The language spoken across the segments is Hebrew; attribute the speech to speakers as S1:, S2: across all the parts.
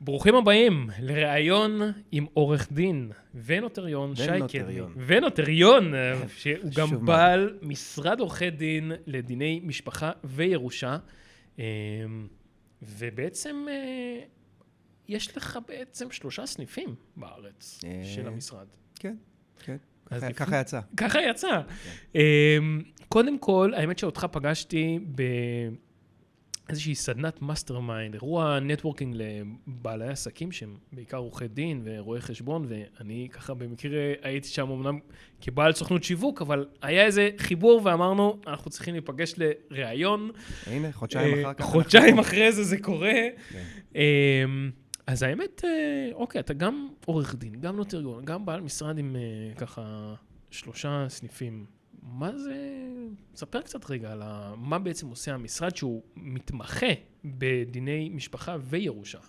S1: ברוכים הבאים לראיון עם עורך דין ונוטריון שי קדמי. ונוטריון, שהוא גם בעל משרד עורכי דין לדיני משפחה וירושה. ובעצם יש לך בעצם 3 סניפים בארץ של המשרד.
S2: כן, כן. ככה יצא.
S1: ככה יצא. קודם כל, האמת שאותך פגשתי באיזושהי סדנת מאסטר מיינד, אירוע נטוורקינג לבעלי עסקים שהם בעיקר עורכי דין ורואי חשבון, ואני ככה במקרה הייתי שם אמנם כבעל סוכנות שיווק, אבל היה איזה חיבור ואמרנו, אנחנו צריכים להיפגש לראיון.
S2: הנה, חודשיים אחר כך.
S1: חודשיים אחרי זה קורה. אז האמת, אוקיי, אתה גם עורך דין, גם נוטריון, גם בעל משרד עם ככה 3 סניפים. מה זה? ספר קצת רגע על מה בעצם עושה המשרד שהוא מתמחה בדיני משפחה וירושה.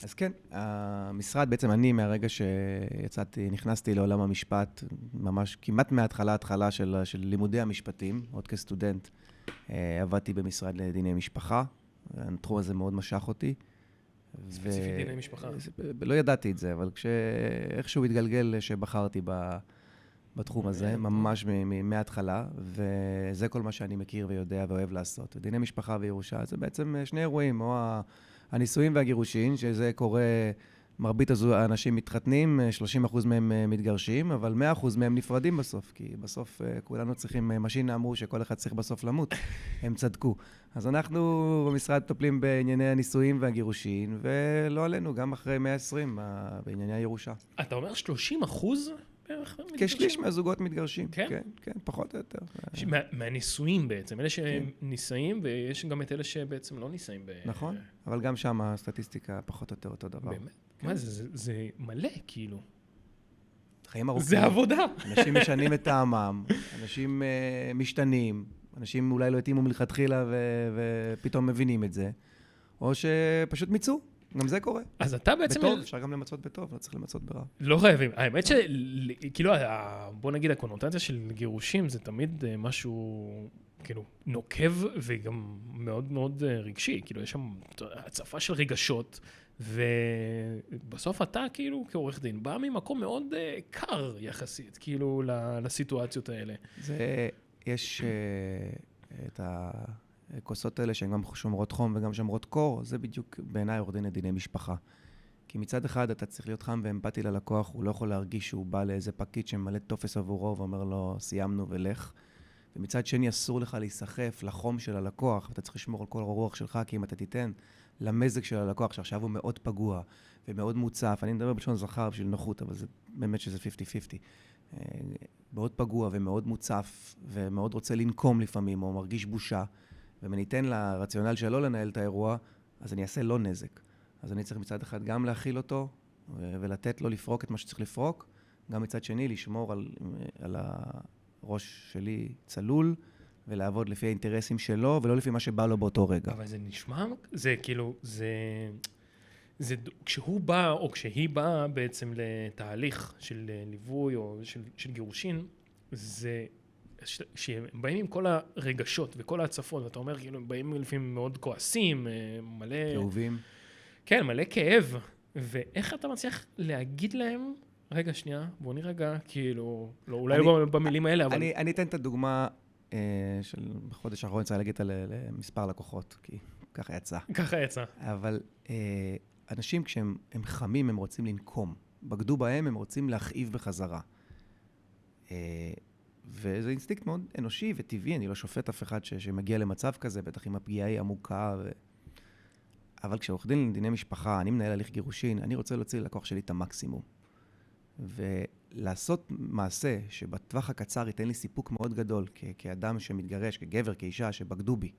S2: אז כן, המשרד בעצם אני מהרגע שיצאתי, נכנסתי לעולם המשפט, ממש כמעט מההתחלה של לימודי המשפטים, עוד כסטודנט, עבדתי במשרד לדיני משפחה, התחום הזה מאוד משך אותי.
S1: ספציפית דיני משפחה.
S2: לא ידעתי את זה, אבל כשאיכשהו התגלגל שבחרתי בתחום הזה, ממש מההתחלה, וזה כל מה שאני מכיר ויודע ואוהב לעשות. דיני משפחה וירושה, זה בעצם 2 אירועים, או הנישואים והגירושין, שזה קורה, מרבית האנשים מתחתנים, 30% מהם מתגרשים, אבל 100% מהם נפרדים בסוף, כי בסוף כולנו צריכים, משינה אמרו שכל אחד צריך בסוף למות, הם צדקו. אז אנחנו במשרד מטפלים בענייני הנישואים והגירושין, ולא עלינו, גם אחרי 120 בענייני הירושה.
S1: אתה אומר 30%?
S2: כשליש מהזוגות מתגרשים.
S1: כן?
S2: כן, כן, פחות או יותר.
S1: מהנישואים בעצם, אלה שנישאים, ויש גם את אלה שבעצם לא נישאים.
S2: נכון, אבל גם שם הסטטיסטיקה פחות או יותר אותו דבר.
S1: באמת? מה זה מלא, כאילו.
S2: חיים ארוכים.
S1: זה עבודה.
S2: אנשים משנים את טעמם, אנשים משתנים, אנשים אולי לא התאימו מלכתחילה ופתאום מבינים את זה, או שפשוט מיצו. גם זה קורה.
S1: אז אתה בעצם...
S2: בטוב, אפשר גם למצות בטוב, לא צריך למצות ברע.
S1: לא חייבים. האמת שכאילו, בוא נגיד, הקונוטציה של גירושים זה תמיד משהו, כאילו, נוקב וגם מאוד מאוד רגשי. כאילו, יש שם הצפה של רגשות, ובסוף אתה, כאילו, כעורך דין, בא ממקום מאוד קר יחסית, כאילו, לסיטואציות האלה.
S2: יש את הכוסות האלה שהן גם שומרות חום וגם שומרות קור, זה בדיוק בעיניי עורך דין לדיני משפחה. כי מצד אחד אתה צריך להיות חם ואמפתי ללקוח, הוא לא יכול להרגיש שהוא בא לאיזה פקיד שממלא טופס עבורו ואומר לו סיימנו ולך. ומצד שני אסור לך להיסחף לחום של הלקוח, ואתה צריך לשמור על כל הרוח שלך, כי אם אתה תיתן למזג של הלקוח, שעכשיו הוא מאוד פגוע ומאוד מוצף, אני מדבר בלשון זכר בשביל נוחות, אבל זה באמת שזה 50-50. מאוד פגוע ומאוד מוצף ומאוד רוצה לנקום לפעמים, או מרגיש בושה, ואם אני אתן לרציונל שלו לנהל את האירוע, אז אני אעשה לו נזק. אז אני צריך מצד אחד גם להכיל אותו, ולתת לו לפרוק את מה שצריך לפרוק, גם מצד שני לשמור על הראש שלי צלול, ולעבוד לפי האינטרסים שלו, ולא לפי מה שבא לו באותו רגע.
S1: אבל זה נשמע, זה כאילו, זה כשהוא בא, או כשהיא באה בעצם לתהליך של ליווי, או של גירושין, זה... שהם באים עם כל הרגשות וכל ההצפות, ואתה אומר, כאילו, הם באים לפעמים מאוד כועסים, מלא...
S2: כאובים.
S1: כן, מלא כאב. ואיך אתה מצליח להגיד להם, רגע, שנייה, בוא נרגע, כאילו, לא, אולי לא במילים האלה, אבל...
S2: אני אתן את הדוגמה של בחודש האחרון, צריך להגיד למספר לקוחות, כי ככה יצא.
S1: ככה יצא.
S2: אבל אנשים, כשהם חמים, הם רוצים לנקום. בגדו בהם, הם רוצים להכאיב בחזרה. וזה אינסטינקט מאוד אנושי וטבעי, אני לא שופט אף אחד שמגיע למצב כזה, בטח אם הפגיעה היא עמוקה. אבל כשעורך דין לדיני משפחה, אני מנהל הליך גירושין, אני רוצה להוציא ללקוח שלי את המקסימום. ולעשות מעשה שבטווח הקצר ייתן לי סיפוק מאוד גדול, כאדם שמתגרש, כגבר, כאישה, שבגדו בי.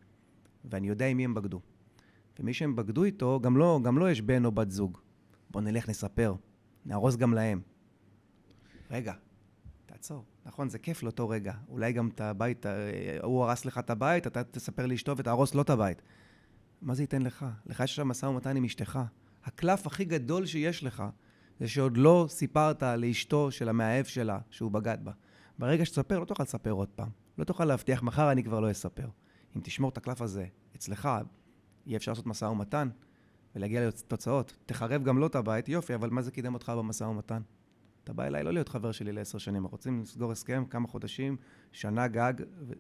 S2: ואני יודע עם מי הם בגדו. ומי שהם בגדו איתו, גם לא יש בן או בת זוג. בוא נלך נספר, נהרוס גם להם. רגע. תעצור. נכון, זה כיף לאותו רגע. אולי גם את הבית, הוא הרס לך את הבית, אתה תספר לאשתו ותהרוס לו את הבית. מה זה ייתן לך? לך יש שם משא ומתן עם אשתך. הקלף הכי גדול שיש לך, זה שעוד לא סיפרת לאשתו של המאהב שלה, שהוא בגד בה. ברגע שתספר, לא תוכל לספר עוד פעם. לא תוכל להבטיח, מחר אני כבר לא אספר. אם תשמור את הקלף הזה אצלך, יהיה אפשר לעשות משא ומתן, ולהגיע לתוצאות. תחרב גם לא את הבית, יופי, אבל מה זה קידם אותך במשא ומתן? אתה בא אליי לא להיות חבר שלי ל10 שנים, רוצים לסגור הסכם, כמה חודשים, שנה גג,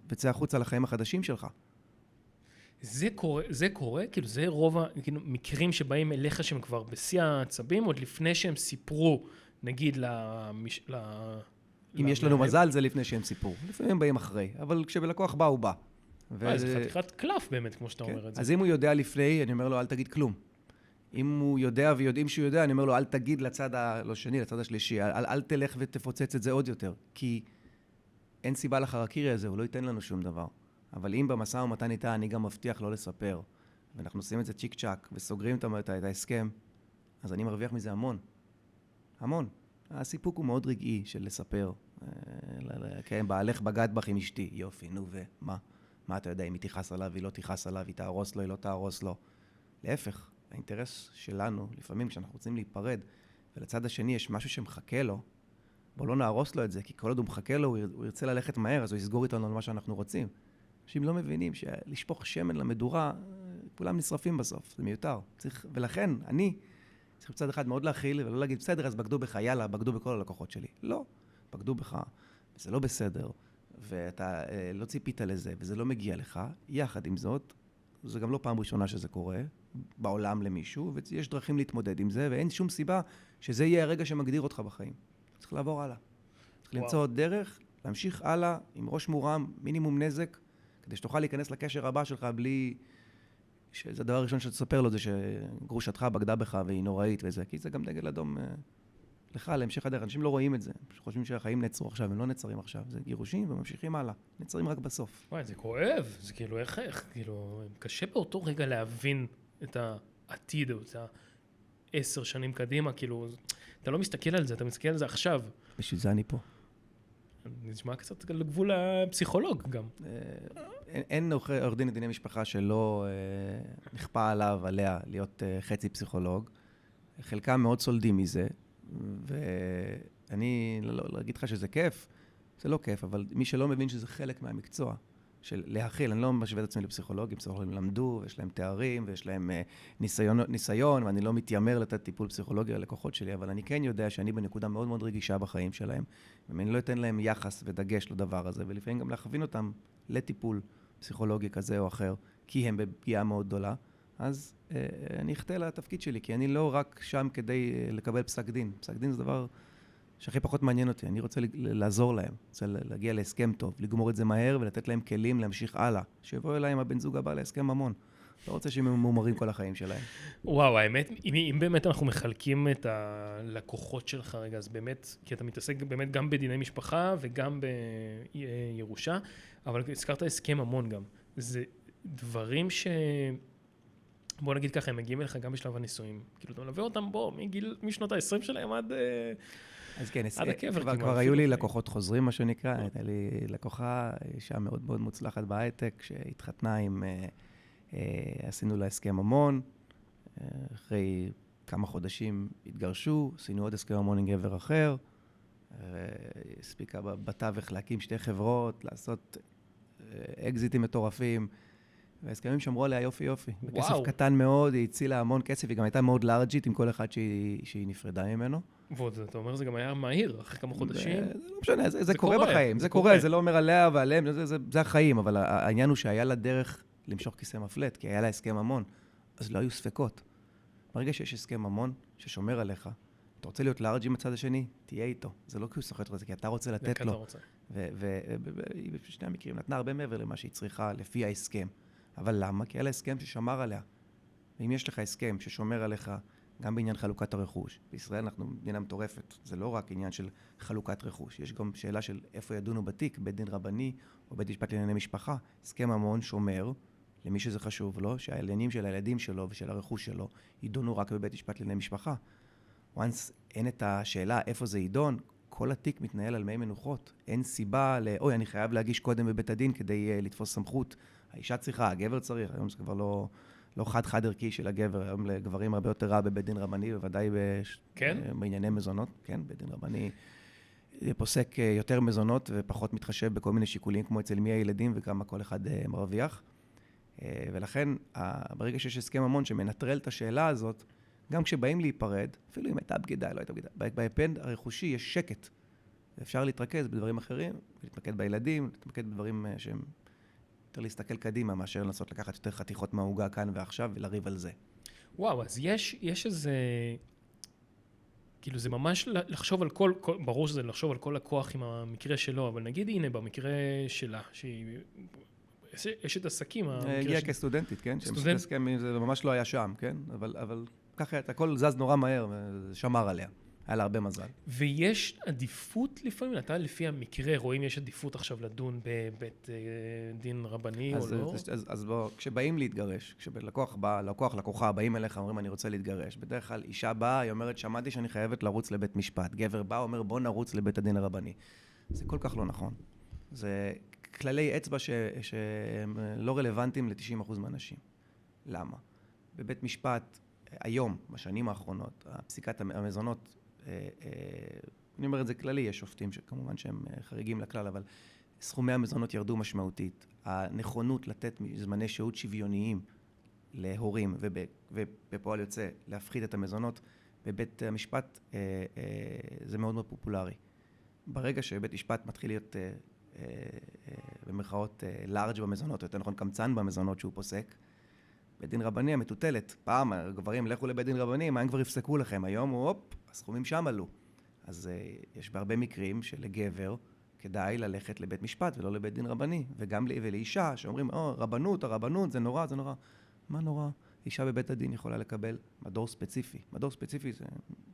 S2: וצא החוצה לחיים החדשים שלך.
S1: זה קורה, כאילו זה רוב המקרים שבאים אליך שהם כבר בשיא העצבים, עוד לפני שהם סיפרו, נגיד,
S2: אם יש לנו מזל, זה לפני שהם סיפרו. לפעמים באים אחרי, אבל כשבלקוח בא, הוא בא.
S1: זה חתיכת קלף באמת, כמו שאתה אומר את זה.
S2: אז אם הוא יודע לפני, אני אומר לו, אל תגיד כלום. אם הוא יודע ויודעים שהוא יודע, אני אומר לו, אל תגיד לצד השני, לצד השלישי, אל תלך ותפוצץ את זה עוד יותר, כי אין סיבה לחרקירי הזה, הוא לא ייתן לנו שום דבר. אבל אם במשא ומתן איתה, אני גם מבטיח לא לספר, ואנחנו עושים את זה צ'יק צ'ק, וסוגרים את ההסכם, אז אני מרוויח מזה המון. המון. הסיפוק הוא מאוד רגעי של לספר. כן, בעלך בגד בך עם אשתי. יופי, נו ומה? מה אתה יודע, אם היא תיחס עליו, היא לא תיחס עליו, היא תהרוס לו, היא לא תהרוס לו. להפך, האינטרס שלנו, לפעמים כשאנחנו רוצים להיפרד, ולצד השני יש משהו שמחכה לו, בוא לא נהרוס לו את זה, כי כל עוד הוא מחכה לו, הוא ירצה ללכת מהר, אז הוא יסגור איתנו על מה שאנחנו רוצים. אנשים לא מבינים שלשפוך שמן למדורה, כולם נשרפים בסוף, זה מיותר. ולכן, אני צריך בצד אחד מאוד להכיל, ולא להגיד, בסדר, אז בגדו בך, יאללה, בגדו בכל הלקוחות שלי. לא, בגדו בך, וזה לא בסדר, ואתה לא ציפית לזה, וזה לא מגיע לך. יחד עם זאת, זה גם לא פעם ראשונה שזה קורה, בעולם למישהו, ויש דרכים להתמודד עם זה, ואין שום סיבה שזה יהיה הרגע שמגדיר אותך בחיים. צריך לעבור הלאה. צריך למצוא עוד דרך, להמשיך הלאה, עם ראש מורם, מינימום נזק, כדי שתוכל להיכנס לקשר הבא שלך בלי... שזה הדבר הראשון שתספר לו, זה שגרושתך בגדה בך והיא נוראית וזה, כי זה גם דגל אדום לך, להמשך הדרך. אנשים לא רואים את זה, חושבים שהחיים נעצרו עכשיו, הם לא נעצרים עכשיו, זה גירושים וממשיכים הלאה, נעצרים רק בסוף.
S1: וואי, זה כואב, זה כאילו איך, כאילו, קשה באותו רגע להבין את העתיד, את 10 שנים קדימה, כאילו, אתה לא מסתכל על זה, אתה מסתכל על זה עכשיו.
S2: בשביל זה אני פה.
S1: נשמע קצת לגבול הפסיכולוג גם.
S2: אין עורך דין לדיני משפחה שלא נכפה עליה להיות חצי פסיכולוג. חלקם מאוד סולדים מזה, ואני לא אגיד לך שזה כיף, זה לא כיף, אבל מי שלא מבין שזה חלק מהמקצוע, של להכיל, אני לא משווה את עצמי לפסיכולוגים, פסיכולוגים למדו, ויש להם תארים, ויש להם ניסיון, ואני לא מתיימר לתת טיפול פסיכולוגי ללקוחות שלי, אבל אני כן יודע שאני בנקודה מאוד מאוד רגישה בחיים שלהם, ואני לא אתן להם יחס ודגש לדבר הזה, ולפעמים גם להכווין אותם לטיפול פסיכולוגי כזה או אחר, כי הם בפגיעה מאוד גדולה, אז אני אחטא לתפקיד שלי, כי אני לא רק שם כדי לקבל פסק דין. פסק דין זה דבר שהכי פחות מעניין אותי. אני רוצה לעזור להם, רוצה להגיע להסכם טוב, לגמור את זה מהר ולתת להם כלים להמשיך הלאה. שיבואו אליי עם הבן זוג הבא להסכם ממון. לא רוצה שהם ממומרים כל החיים שלהם.
S1: וואו, האמת, אם באמת אנחנו מחלקים את הלקוחות שלך רגע, אז באמת, כי אתה מתעסק באמת גם בדיני משפחה וגם בירושה, אבל הזכרת הסכם ממון גם. זה דברים בוא נגיד ככה, הם מגיעים אליך גם בשלב הנישואים. כאילו, אתה מלווה אותם משנות ה-20 שלהם עד...
S2: אז כן,
S1: הקבר,
S2: כבר היו לי לקוחות חוזרים, מה שנקרא. הייתה לי לקוחה, אישה מאוד מאוד מוצלחת בהייטק, שהתחתנה עם... עשינו לה הסכם ממון, אחרי כמה חודשים התגרשו, עשינו עוד הסכם ממון עם גבר אחר, הספיקה בתווך להקים 2 חברות, לעשות אקזיטים מטורפים, וההסכמים שמרו עליה יופי יופי. בכסף קטן מאוד, היא הצילה המון כסף, היא גם הייתה מאוד לארג'ית עם כל אחד שהיא נפרדה ממנו.
S1: ועוד, אתה אומר, זה גם היה מהיר, אחרי כמה חודשים.
S2: זה לא משנה, זה קורה בחיים, זה קורה, זה לא אומר עליה ועליהם, זה החיים, אבל העניין הוא שהיה לה דרך למשוך כיסא מפלט, כי היה לה הסכם ממון, אז לא היו ספקות. ברגע שיש הסכם ממון ששומר עליך, אתה רוצה להיות לארג'י מצד השני, תהיה איתו. זה לא כי הוא סוחט אותך, זה כי אתה רוצה לתת לו. ובשני המקרים נתנה הרבה מעבר למה שהיא צריכה לפי ההסכם. אבל למה? כי היה לה הסכם ששמר עליה. ואם יש לך הסכם ששומר עליך, גם בעניין חלוקת הרכוש, בישראל אנחנו מדינה מטורפת, זה לא רק עניין של חלוקת רכוש, יש גם שאלה של איפה ידונו בתיק, בית דין רבני או בית משפט לענייני משפחה. הסכם ממון שומר, למי שזה חשוב לו, שהעניינים של הילדים שלו ושל הרכוש שלו יידונו רק בבית משפט לענייני משפחה. once אין את השאלה איפה זה יידון, כל התיק מתנהל על מי מנוחות. אין סיבה אוי, אני חייב להגיש קודם בבית הדין כדי לתפוס סמכות. האישה צריכה, הגבר צריך, היום זה כבר לא חד ערכי של הגבר, היום לגברים הרבה יותר רע בבית דין רבני, בוודאי בענייני מזונות, כן, בית דין רבני פוסק יותר מזונות ופחות מתחשב בכל מיני שיקולים, כמו אצל מי הילדים וכמה כל אחד מרוויח. ולכן, ברגע שיש הסכם ממון שמנטרל את השאלה הזאת, גם כשבאים להיפרד, אפילו אם הייתה בגידה, לא הייתה בגידה, בהיפד הרכושי יש שקט. אפשר להתרכז בדברים אחרים, להתמקד בילדים, להתמקד בדברים שהם יותר להסתכל קדימה, מאשר לנסות לקחת יותר חתיכות מהעוגה כאן ועכשיו ולריב על זה.
S1: וואו, אז יש איזה... כאילו זה ממש לחשוב על כל, ברור שזה לחשוב על כל הכוח עם המקרה שלו, אבל נגיד הנה במקרה שלה, שהיא... יש את עסקים,
S2: הגיעה כסטודנטית, כן? סטודנט. זה ממש לא היה שם, כן? אבל ככה, הכל זז נורא מהר, וזה שמר עליה. היה לה הרבה מזל.
S1: ויש עדיפות לפעמים, אתה לפי המקרה רואים יש עדיפות עכשיו לדון בבית דין רבני או לא?
S2: אז בוא, כשבאים להתגרש, לקוחה באים אליך, אומרים אני רוצה להתגרש. בדרך כלל אישה באה, היא אומרת שמעתי שאני חייבת לרוץ לבית משפט. גבר בא, אומר בוא נרוץ לבית הדין הרבני. זה כל כך לא נכון. זה כללי אצבע שהם לא רלוונטיים ל-90% מהאנשים. למה? בבית משפט, היום, בשנים האחרונות, הפסיקת המזונות, אני אומר את זה כללי, יש שופטים שכמובן שהם חריגים לכלל, אבל סכומי המזונות ירדו משמעותית. הנכונות לתת זמני שהות שוויוניים להורים, ובפועל יוצא להפחית את המזונות, בבית המשפט זה מאוד מאוד פופולרי. ברגע שבית משפט מתחיל להיות במרכאות לארג' במזונות, או יותר נכון קמצן במזונות שהוא פוסק, בית דין רבני המטוטלת. פעם הגברים לכו לבית דין רבני, מה הם כבר יפסקו לכם? היום הופ, הסכומים שם עלו. אז יש בהרבה מקרים שלגבר כדאי ללכת לבית משפט ולא לבית דין רבני, וגם לאישה שאומרים, רבנות, הרבנות, זה נורא, זה נורא. מה נורא? אישה בבית הדין יכולה לקבל מדור ספציפי. מדור ספציפי זה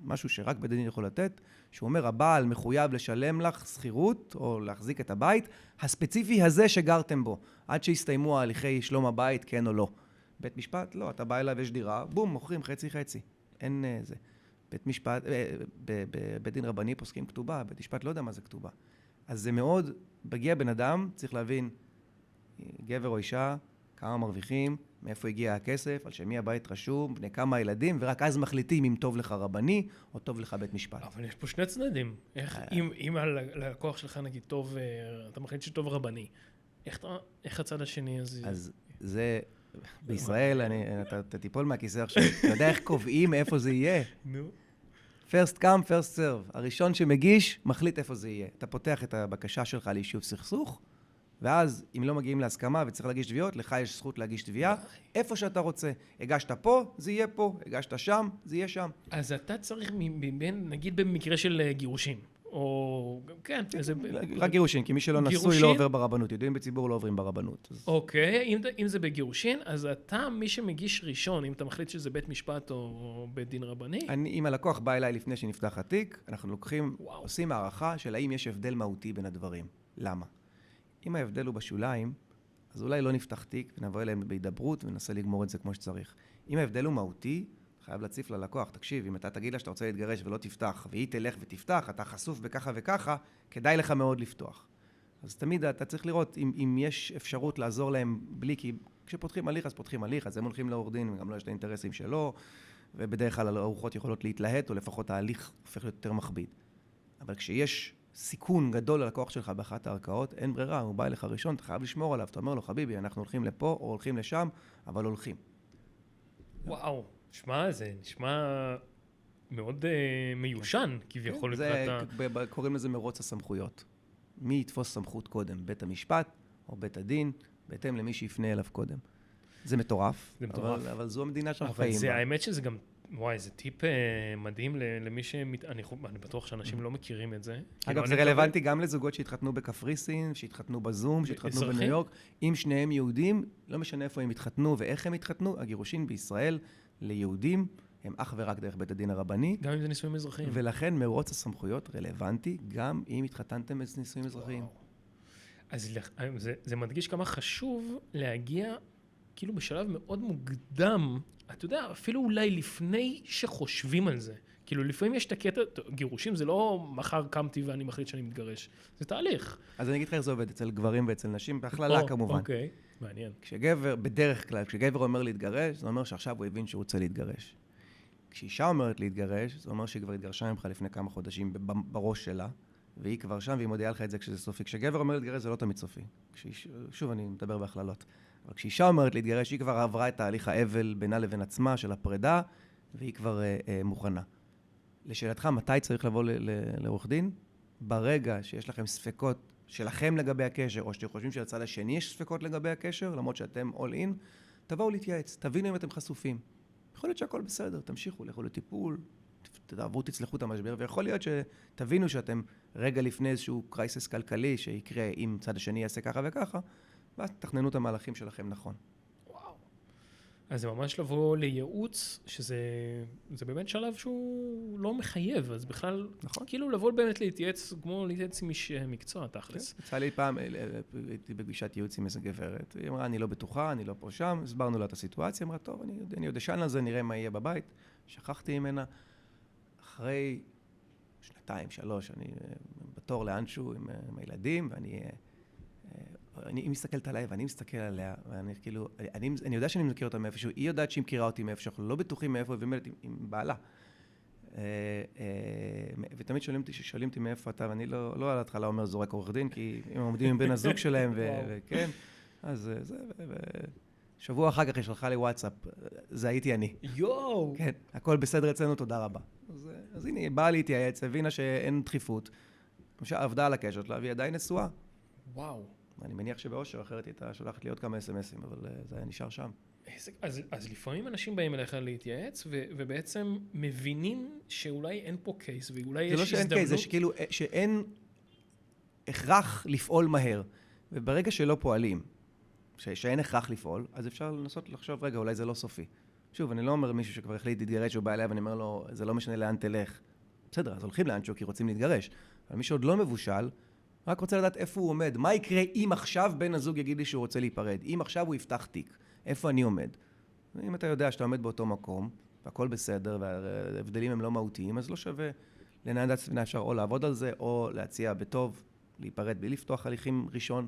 S2: משהו שרק בית הדין יכול לתת, שהוא אומר, הבעל מחויב לשלם לך שכירות או להחזיק את הבית, הספציפי הזה שגרתם בו, עד שיסתיימו ההליכי שלום הבית, כן או לא. בית משפט, לא, אתה בא אליו, יש דירה, בום, מוכרים חצי. אין זה. בית משפט, בבית דין רבני פוסקים כתובה, בית משפט לא יודע מה זה כתובה. אז זה מאוד, בגיע בן אדם, צריך להבין, גבר או אישה, כמה מרוויחים, מאיפה הגיע הכסף, על שמי הבית רשום, בני כמה ילדים, ורק אז מחליטים אם טוב לך רבני, או טוב לך בית משפט.
S1: אבל יש פה שני צדדים. אם הלקוח שלך נגיד טוב, אתה מחליט שטוב רבני, איך הצד השני הזה?
S2: אז זה... בישראל, אתה תיפול מהכיסא עכשיו, אתה יודע איך קובעים איפה זה יהיה?
S1: נו.
S2: First come, first serve. הראשון שמגיש, מחליט איפה זה יהיה. אתה פותח את הבקשה שלך ליישוב סכסוך, ואז אם לא מגיעים להסכמה וצריך להגיש תביעות, לך יש זכות להגיש תביעה, איפה שאתה רוצה. הגשת פה, זה יהיה פה, הגשת שם, זה יהיה שם.
S1: אז אתה צריך, נגיד במקרה של גירושים, או כן,
S2: רק גירושין, כי מי שלא נשוי לא עובר ברבנות, ידועים בציבור לא עוברים ברבנות.
S1: אוקיי, אם זה בגירושין, אז אתה מי שמגיש ראשון, אם אתה מחליט שזה בית משפט או בית דין רבני?
S2: אם הלקוח בא אליי לפני שנפתח התיק, אנחנו לוקחים, עושים הערכה של האם יש הבדל מהותי בין הדברים. למה? אם ההבדל הוא בשוליים, אז אולי לא נפתח תיק ונבוא אליהם בהידברות וננסה לגמור את זה כמו שצריך. אם ההבדל הוא מהותי, חייב להציף ללקוח, תקשיב, אם אתה תגיד לה שאתה רוצה להתגרש ולא תפתח, והיא תלך ותפתח, אתה חשוף בככה וככה, כדאי לך מאוד לפתוח. אז תמיד אתה צריך לראות אם יש אפשרות לעזור להם בלי, כי כשפותחים הליך, אז פותחים הליך, אז הם הולכים לעורך דין, גם לא יש את האינטרסים שלו, ובדרך כלל הרוחות יכולות להתלהט, או לפחות ההליך הופך להיות יותר מכביד. אבל כשיש סיכון גדול ללקוח שלך באחת הערכאות, אין ברירה, הוא בא אליך ראשון, אתה חייב לשמור עליו, אתה אומר לו, חביבי, אנחנו הולכים לפה או הולכים לשם, אבל הולכים.
S1: וואו. שמע, זה נשמע מאוד מיושן, כביכול
S2: מבחינת... קוראים לזה מרוץ הסמכויות. מי יתפוס סמכות קודם, בית המשפט או בית הדין, בהתאם למי שיפנה אליו קודם. זה מטורף, אבל זו המדינה שאנחנו חיים בה.
S1: האמת שזה גם, וואי, זה טיפ מדהים למי אני בטוח שאנשים לא מכירים את זה.
S2: אגב, זה רלוונטי גם לזוגות שהתחתנו בקפריסין, שהתחתנו בזום, שהתחתנו בניו יורק. אם שניהם יהודים, לא משנה איפה הם התחתנו ואיך הם התחתנו, הגירושין בישראל ליהודים הם אך ורק דרך בית הדין הרבני.
S1: גם אם זה נישואים אזרחיים.
S2: ולכן מרוץ הסמכויות רלוונטי גם אם התחתנתם בנישואים אזרחיים.
S1: אז זה מדגיש כמה חשוב להגיע כאילו בשלב מאוד מוקדם, אתה יודע, אפילו אולי לפני שחושבים על זה. כאילו לפעמים יש את הקטע, גירושים זה לא מחר קמתי ואני מחליט שאני מתגרש. זה תהליך.
S2: אז אני אגיד לך איך זה עובד אצל גברים ואצל נשים, בהכללה כמובן.
S1: אוקיי, מעניין.
S2: כשגבר, בדרך כלל, כשגבר אומר להתגרש, זה אומר שעכשיו הוא הבין שהוא רוצה להתגרש. כשאישה אומרת להתגרש, זה אומר שהיא כבר התגרשה ממך לפני כמה חודשים בראש שלה, והיא כבר שם והיא מודיעה לך את זה כשזה סופי. כשגבר אומר להתגרש זה לא תמיד סופי. שוב, אני מדבר בהכללות. אבל כשאישה אומרת להתגרש, היא כבר עברה את תהליך האבל בינה לבין עצמה של הפרידה, והיא כבר מוכנה. לשאלתך, מתי צריך לבוא לעורך דין? ברגע שיש לכם ספקות שלכם לגבי הקשר, או שאתם חושבים שלצד השני יש ספקות לגבי הקשר, למרות שאתם all in, תבואו להתייעץ, תבינו אם אתם חשופים. יכול להיות שהכל בסדר, תמשיכו, לכו לטיפול, תעברו, תצלחו את המשבר, ויכול להיות שתבינו שאתם רגע לפני איזשהו קרייסס כלכלי שיקרה אם צד השני יעשה ככה וככה, ואז תכננו את המהלכים שלכם נכון.
S1: וואו. אז זה ממש לבוא לייעוץ, שזה באמת שלב שהוא לא מחייב, אז בכלל,
S2: נכון.
S1: כאילו לבוא באמת להתייעץ, כמו להתייעץ עם איש מקצוע, תכלס.
S2: יצא לי פעם, הייתי בפגישת ייעוץ עם איזה גברת, היא אמרה, אני לא בטוחה, אני לא פה שם, הסברנו לה את הסיטואציה, אמרה, טוב, אני עוד אשן על זה, נראה מה יהיה בבית, שכחתי ממנה, אחרי 2-3, אני בתור לאנשהו עם הילדים, היא מסתכלת עליי ואני מסתכל עליה, ואני כאילו, אני יודע שאני מכיר אותה מאיפשהו, היא יודעת שהיא מכירה אותי מאיפשהו, אנחנו לא בטוחים מאיפה, והיא אומרת עם בעלה. ותמיד שואלים אותי מאיפה אתה, ואני לא על ההתחלה אומר זורק עורך דין, כי הם עומדים עם בן הזוג שלהם, וכן, אז זה, שבוע אחר כך היא שלחה לי וואטסאפ, זה הייתי אני.
S1: יואו!
S2: כן, הכל בסדר אצלנו, תודה רבה. אז הנה, היא באה להתייעץ, הבינה שאין דחיפות, עבדה על הקשר שלה, והיא עדיין נשואה.
S1: וואו.
S2: אני מניח שבאושר, אחרת היא הייתה שולחת לי עוד כמה אס-אמסים, אבל זה היה נשאר שם.
S1: אז לפעמים אנשים באים אליך להתייעץ, ובעצם מבינים שאולי אין פה קייס, ואולי יש הזדמנות.
S2: זה לא שאין קייס, זה שכאילו שאין הכרח לפעול מהר. וברגע שלא פועלים, שאין הכרח לפעול, אז אפשר לנסות לחשוב, רגע, אולי זה לא סופי. שוב, אני לא אומר מישהו שכבר החליט להתגרש, הוא בא אליה ואני אומר לו, זה לא משנה לאן תלך. בסדר, אז הולכים לאנשהו כי רוצים להתגרש. אבל מי שעוד לא מבושל, רק רוצה לדעת איפה הוא עומד. מה יקרה אם עכשיו בן הזוג יגיד לי שהוא רוצה להיפרד? אם עכשיו הוא יפתח תיק, איפה אני עומד? אם אתה יודע שאתה עומד באותו מקום, והכל בסדר, וההבדלים הם לא מהותיים, אז לא שווה לנהל את עצמנו, אפשר או לעבוד על זה, או להציע בטוב, להיפרד בלי לפתוח הליכים ראשון.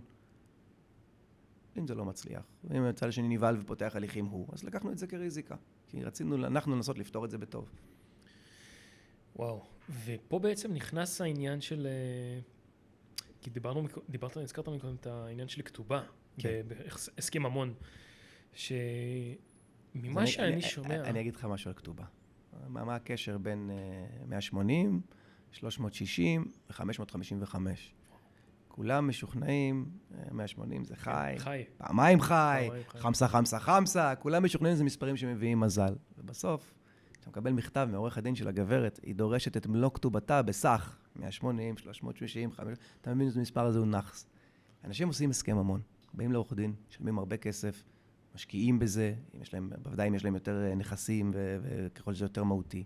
S2: אם זה לא מצליח, ואם הצד השני נבהל ופותח הליכים הוא, אז לקחנו את זה כריזיקה, כי רצינו, אנחנו לנסות לפתור את זה בטוב.
S1: וואו, ופה בעצם נכנס העניין של... כי הזכרת מקודם את העניין של כתובה, בהסכם ממון, שממה שאני שומע...
S2: אני אגיד לך משהו על כתובה. מה הקשר בין 180, 360 ו-555? כולם משוכנעים, 180 זה חי, פעמיים חי, חמסה, כולם משוכנעים זה מספרים שמביאים מזל. ובסוף, אתה מקבל מכתב מעורך הדין של הגברת, היא דורשת את מלוא כתובתה בסך 180, 360, 500, אתה מבין שהמספר הזה הוא נחס. אנשים עושים הסכם המון, באים לעורך דין, משלמים הרבה כסף, משקיעים בזה, בוודאי אם יש להם יותר נכסים וככל שזה יותר מהותי.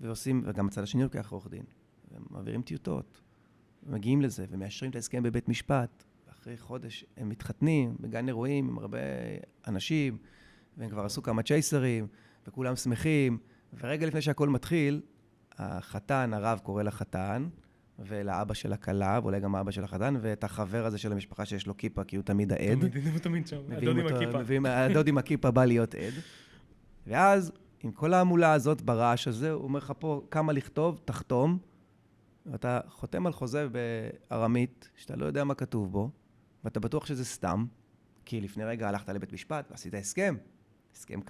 S2: ועושים, וגם הצד השני לוקח עורך דין, ומעבירים טיוטות, ומגיעים לזה, ומאשרים את ההסכם בבית משפט, ואחרי חודש הם מתחתנים בגן אירועים עם הרבה אנשים, והם כבר עשו כמה צ'ייסרים, וכולם שמחים, ורגע לפני שהכל מתחיל, החתן, הרב קורא לחתן, ולאבא של הכלה, ואולי גם האבא של החתן, ואת החבר הזה של המשפחה שיש לו כיפה, כי הוא תמיד העד.
S1: תמיד שם, הדוד עם הכיפה.
S2: הדוד עם הכיפה בא להיות עד. ואז, עם כל העמולה הזאת ברעש הזה, הוא אומר לך פה כמה לכתוב, תחתום, ואתה חותם על חוזה בארמית, שאתה לא יודע מה כתוב בו, ואתה בטוח שזה סתם, כי לפני רגע הלכת לבית משפט ועשית הסכם. הסכם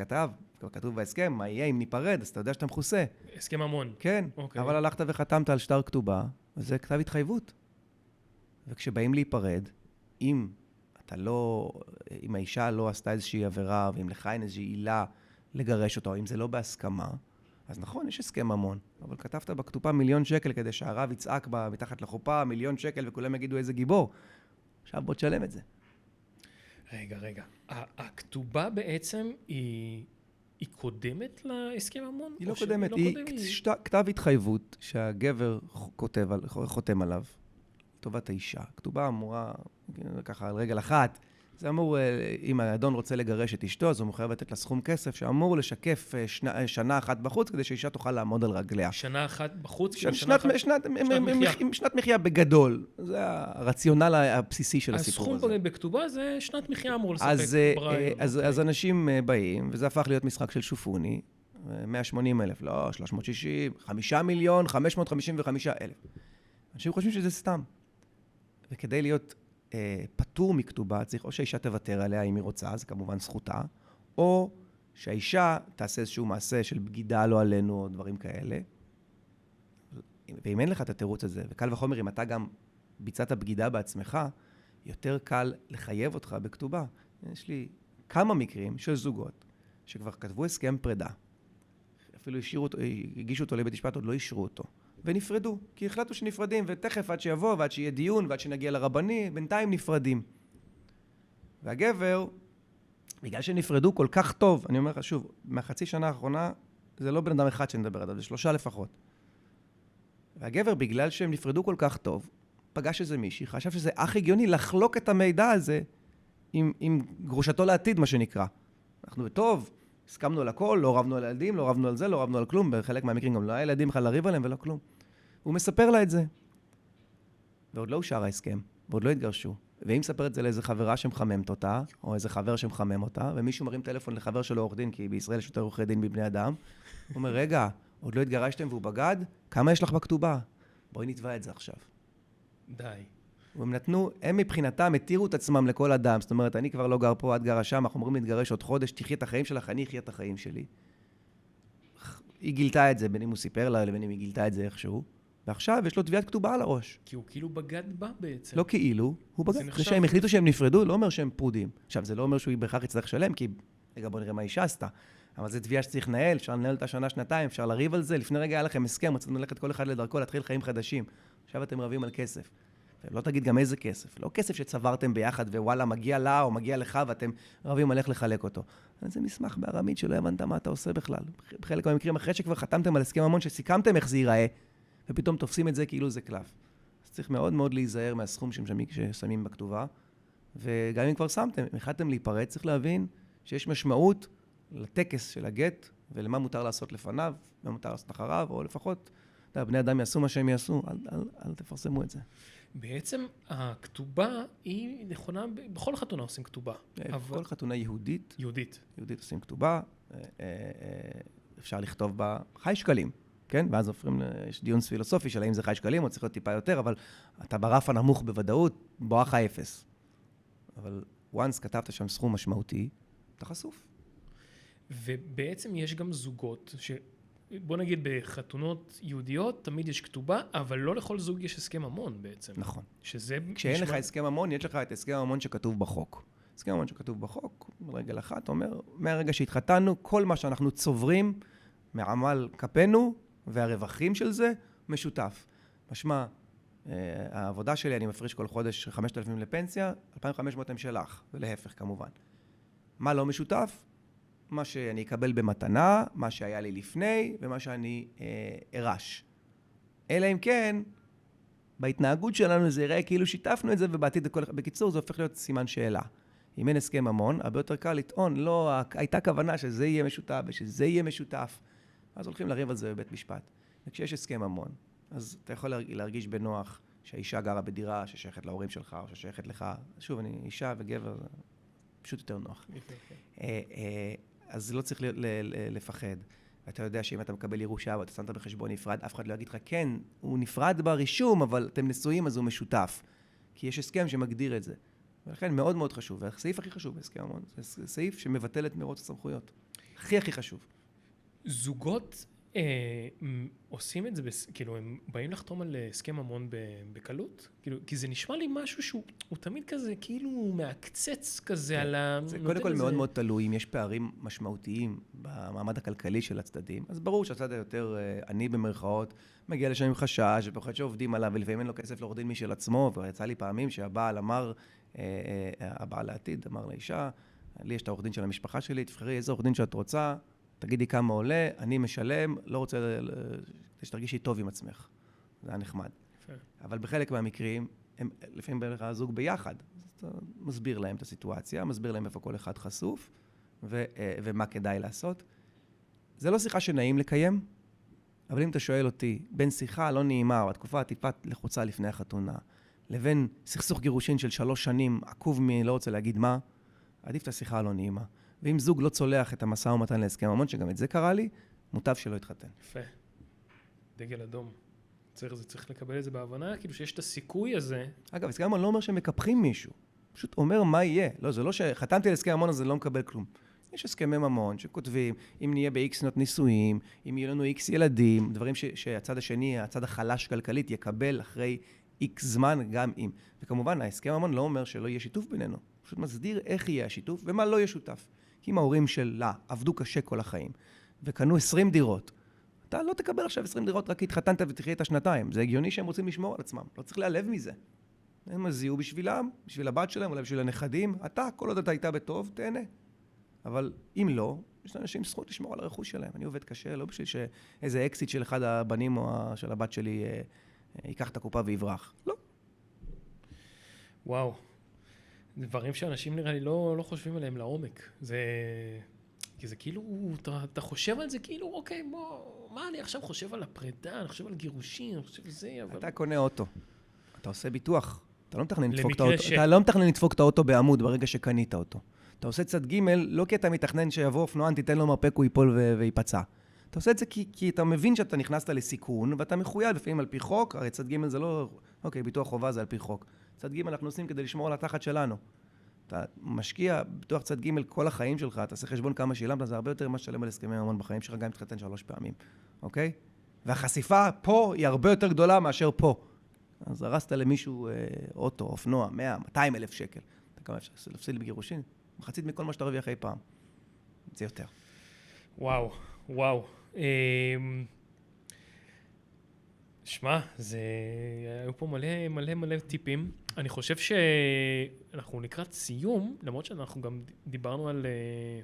S2: כתוב בהסכם, מה יהיה אם ניפרד, אז אתה יודע שאתה מחוסה.
S1: הסכם המון.
S2: כן, אבל הלכת וחתמת על שטר כתובה, וזה כתב התחייבות. וכשבאים להיפרד, אם האישה לא עשתה איזושהי עבירה, ואם לך אין איזושהי עילה לגרש אותו, אם זה לא בהסכמה, אז נכון, יש הסכם המון, אבל כתבת בכתובה 1,000,000 שקל כדי שהרב יצעק בה מתחת לחופה 1,000,000 שקל, וכולם יגידו איזה גיבור. עכשיו בוא תשלם את זה.
S1: רגע. הכתובה בעצם היא קודמת להסכם המון?
S2: היא לא קודמת, היא כתב התחייבות שהגבר חותם עליו, לטובת האישה. כתובה אמורה, ככה על רגל אחת, זה אמור, אם האדון רוצה לגרש את אשתו, אז הוא מחויב לתת לה סכום כסף שאמור לשקף שנה אחת בחוץ, כדי שאישה תוכל לעמוד על רגליה.
S1: שנה אחת בחוץ?
S2: שנת מחיה בגדול. זה הרציונל הבסיסי של הסיפור הזה.
S1: הסכום בכתובה זה שנת מחיה אמור לספק.
S2: אז אנשים באים, וזה הפך להיות משחק של שופוני, 180,000, לא, 360, 5,555,000. אנשים חושבים שזה סתם. וכדי להיות פטור מכתובה, צריך או שהאישה תוותר עליה אם היא רוצה, זה כמובן זכותה, או שהאישה תעשה איזשהו מעשה של בגידה לא עלינו או דברים כאלה. ואם אין לך את התירוץ הזה, וקל וחומר אם אתה גם ביצעת בגידה בעצמך, יותר קל לחייב אותך בכתובה. יש לי כמה מקרים של זוגות שכבר כתבו הסכם פרידה, אפילו הגישו אותו לבית משפט, עוד לא אישרו אותו, ונפרדו, כי החלטו שנפרדים, ותכף עד שיבוא ועד שיהיה דיון ועד שנגיע לרבני, בינתיים נפרדים. והגבר, בגלל שנפרדו כל כך טוב, אני אומר לך שוב, מהחצי שנה האחרונה, זה לא בן אדם אחד שנדבר עליו, זה 3 לפחות. והגבר, בגלל שהם נפרדו כל כך טוב, פגש איזה מישהי, חשב שזה אך הגיוני לחלוק את המידע הזה עם גרושתו לעתיד, מה שנקרא. אנחנו טוב, הסכמנו על הכל, לא רבנו על הילדים, לא רבנו על זה, לא רבנו על כלום, בחלק מהמקרים גם לא היה ילדים בכלל לריב עליהם ולא כלום. הוא מספר לה את זה. ועוד לא אושר ההסכם, ועוד לא התגרשו. ואם מספר את זה לאיזה חברה שמחממת אותה, או איזה חבר שמחמם אותה, ומישהו מרים טלפון לחבר שלו עורך דין, כי בישראל יש יותר עורכי דין מבני אדם, הוא אומר, רגע, עוד לא התגרשתם והוא בגד? כמה יש לך בכתובה? בואי נתבע את זה עכשיו.
S1: די.
S2: והם נתנו, הם מבחינתם התירו את עצמם לכל אדם. זאת אומרת, אני כבר לא גר פה, את גרה שם, אנחנו אומרים להתגרש עוד חודש, תחי את החיים שלך, אני אחיה את החיים שלי. היא גילתה את זה, בין אם הוא סיפר לה, לבין אם היא גילתה את זה איכשהו. ועכשיו יש לו תביעת כתובה על הראש.
S1: כי הוא כאילו בגד בה בעצם.
S2: לא כאילו, הוא בגד. זה שהם החליטו שהם נפרדו, לא אומר שהם פרודים. עכשיו, זה לא אומר שהוא בהכרח יצטרך שלם, כי רגע, בוא נראה מה אישה עשתה. אבל זה תביעה שצריך לנהל, אפשר לנהל אותה שנה, שנתיים, אפשר לריב על זה. לפני רגע היה לכם הסכם, רציתם ללכת כל אחד לדרכו, להתחיל חיים חדשים. עכשיו אתם רבים על כסף. ולא תגיד גם איזה כסף. לא כסף שצברתם ביחד ווואלה, מגיע לה או מגיע לך ואתם רבים על איך לחלק אותו. זה מסמך בארמית שלא הבנת מה אתה עושה בכלל. בחלק מהמקרים אחרי שכבר חתמתם על הסכם ממון שסיכמתם איך זה ייראה, ופתאום תופסים את זה כאילו זה קלף. אז צריך מאוד מאוד להיזהר מהסכום ששמים בכתובה. וגם אם כבר שמתם, אם החלטתם להיפרד, צריך להבין שיש משמעות לטקס של הגט, ולמה מותר לעשות לפניו, ומה מותר לעשות אחריו, או לפחות, בני אדם יעשו מה שהם יעשו, אל תפרסמו את זה.
S1: בעצם הכתובה היא נכונה, בכל חתונה עושים כתובה.
S2: בכל חתונה יהודית.
S1: יהודית
S2: עושים כתובה, אפשר לכתוב בה חי שקלים, כן? ואז יש דיון פילוסופי של האם זה חי שקלים, או צריך להיות טיפה יותר, אבל אתה ברף הנמוך בוודאות, בואכה 0. אבל once כתבת שם סכום משמעותי, אתה חשוף.
S1: ובעצם יש גם זוגות בוא נגיד בחתונות יהודיות תמיד יש כתובה, אבל לא לכל זוג יש הסכם ממון בעצם.
S2: נכון.
S1: שזה
S2: כשאין לך הסכם ממון, יש לך את הסכם ממון שכתוב בחוק. הסכם ממון שכתוב בחוק, ברגל אחת, אומר, מהרגע שהתחתנו, כל מה שאנחנו צוברים מעמל כפינו, והרווחים של זה משותף. משמע, העבודה שלי, אני מפריש כל חודש 5,000 לפנסיה, 2,500 הם שלך, ולהפך כמובן. מה לא משותף? מה שאני אקבל במתנה, מה שהיה לי לפני, ומה שאני ארש. אלא אם כן, בהתנהגות שלנו זה יראה כאילו שיתפנו את זה, ובעתיד בקיצור זה הופך להיות סימן שאלה. אם אין הסכם ממון, הרבה יותר קל לטעון, לא, הייתה כוונה שזה יהיה משותף, ושזה יהיה משותף. אז הולכים לריב על זה בבית משפט. וכשיש הסכם ממון, אז אתה יכול להרגיש בנוח שהאישה גרה בדירה ששייכת להורים שלך, או ששייכת לך. שוב, אני אישה וגבר, זה פשוט יותר נוח. אז לא צריך לפחד. ואתה יודע שאם אתה מקבל ירושה ואתה שמת בחשבון נפרד, אף אחד לא יגיד לך, כן, הוא נפרד ברישום, אבל אתם נשואים, אז הוא משותף. כי יש הסכם שמגדיר את זה. ולכן מאוד מאוד חשוב. והסעיף הכי חשוב בהסכם ממון, זה סעיף שמבטל את מרוץ הסמכויות. הכי חשוב.
S1: זוגות עושים את זה, כאילו, הם באים לחתום על הסכם ממון בקלות? כאילו, כי זה נשמע לי משהו שהוא תמיד כזה, כאילו, מעקצץ כזה על ה...
S2: זה קודם כל מאוד מאוד תלוי, אם יש פערים משמעותיים במעמד הכלכלי של הצדדים, אז ברור שהצד היותר עני במרכאות, מגיע לשם עם חשש, ופחות שעובדים עליו, ולפעמים אין לו כסף לעורך דין משל עצמו, ויצא לי פעמים שהבעל אמר, הבעל לעתיד אמר לאישה, לי יש את העורך דין של המשפחה שלי, תבחרי איזה עורך דין שאת רוצה, תגידי כמה עולה, אני משלם, לא רוצה שתרגישי טוב עם עצמך. זה היה נחמד. אבל בחלק מהמקרים, הם לפעמים בערך הזוג ביחד. אז אתה מסביר להם את הסיטואציה, מסביר להם איפה כל אחד חשוף, ומה כדאי לעשות. זה לא שיחה שנעים לקיים, אבל אם אתה שואל אותי, בין שיחה לא נעימה, או התקופה הטיפה לחוצה לפני החתונה, לבין סכסוך גירושין של 3 שנים, עקוב לא רוצה להגיד מה, עדיף את השיחה הלא נעימה. ואם זוג לא צולח את המשא ומתן להסכם ממון, שגם את זה קרה לי, מוטב שלא יתחתן.
S1: יפה. דגל אדום. זה צריך לקבל את זה בהבנה, כאילו שיש את הסיכוי הזה.
S2: אגב, הסכם ממון לא אומר שמקפחים מישהו, פשוט אומר מה יהיה. לא, זה לא שחתמתי על הסכם ממון, אז זה לא מקבל כלום. יש הסכמי ממון שכותבים, אם נהיה ב-X שנות נישואים, אם יהיו לנו X ילדים, דברים שהצד השני, הצד החלש כלכלית, יקבל אחרי X זמן גם אם. וכמובן, ההסכם ממון לא אומר שלא יהיה שיתוף בינינו. פשוט מסדיר איך יהיה השיתוף ומה לא יהיה שותף. כי אם ההורים שלה עבדו קשה כל החיים, וקנו 20 דירות, אתה לא תקבל עכשיו 20 דירות, רק התחתנת ותחיה את השנתיים. זה הגיוני שהם רוצים לשמור על עצמם. לא צריך להיעלב מזה. הם הזיעו בשבילם, בשביל הבת שלהם, אולי בשביל הנכדים. אתה, כל עוד אתה איתה בטוב, תהנה. אבל אם לא, יש לאנשים זכות לשמור על הרכוש שלהם. אני עובד קשה, לא בשביל שאיזה אקסיט של אחד הבנים או של הבת שלי ייקח את הקופה ויברח. לא.
S1: וואו. דברים שאנשים נראה לי לא חושבים עליהם לעומק. כי זה כאילו, אתה חושב על זה כאילו, אוקיי, מה אני עכשיו חושב על הפרידה, אני חושב על גירושים, אני חושב על זה, אבל...
S2: אתה קונה אוטו, אתה עושה ביטוח, אתה לא מתכנן לדפוק את האוטו, אתה לא מתכנן לדפוק את האוטו בעמוד ברגע שקנית אותו. אתה עושה צד ג' לא כי אתה מתכנן שיבוא אופנוען, תיתן לו מרפק, הוא ייפול ויפצע. אתה עושה את זה כי אתה מבין שאתה נכנסת לסיכון, ואתה מחויב לפעמים על פי חוק, הרי צד ג' זה לא, אוקיי, ביטוח חובה זה על פי חוק. צד ג' אנחנו עושים כדי לשמור על התחת שלנו. אתה משקיע ביטוח צד ג' כל החיים שלך, אתה עושה חשבון כמה שילמת, זה הרבה יותר ממה ששלם על הסכמי ממון בחיים שלך, גם אם תתחתן 3 פעמים, אוקיי? והחשיפה פה היא הרבה יותר גדולה מאשר פה. אז הרסת למישהו אוטו, אופנוע, 100, 200 אלף שקל. אתה כמה אפשר להפסיד בגירושין? מחצית מכל מה שאתה רוויח אי פעם. זה יותר.
S1: וואו. שמע, היו פה מלא טיפים. אני חושב שאנחנו לקראת סיום, למרות שאנחנו גם דיברנו על...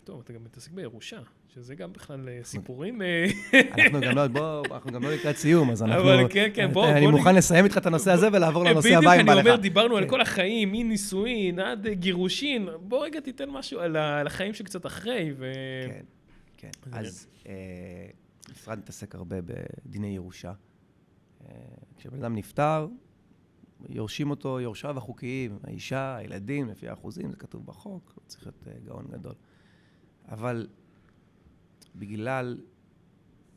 S1: טוב, אתה גם מתעסק בירושה, שזה גם בכלל סיפורים...
S2: אנחנו גם לא לקראת סיום, אז אנחנו...
S1: אבל כן, בוא...
S2: אני מוכן לסיים איתך את הנושא הזה ולעבור לנושא הבא אם בא לך.
S1: בדיוק, אני אומר, דיברנו על כל החיים, מנישואין עד גירושין. בוא רגע תיתן משהו על החיים שקצת אחרי,
S2: כן. אז משרד מתעסק הרבה בדיני ירושה. כשבן אדם נפטר, יורשים אותו, יורשיו החוקיים, האישה, הילדים, לפי האחוזים, זה כתוב בחוק, צריך להיות גאון גדול. אבל בגלל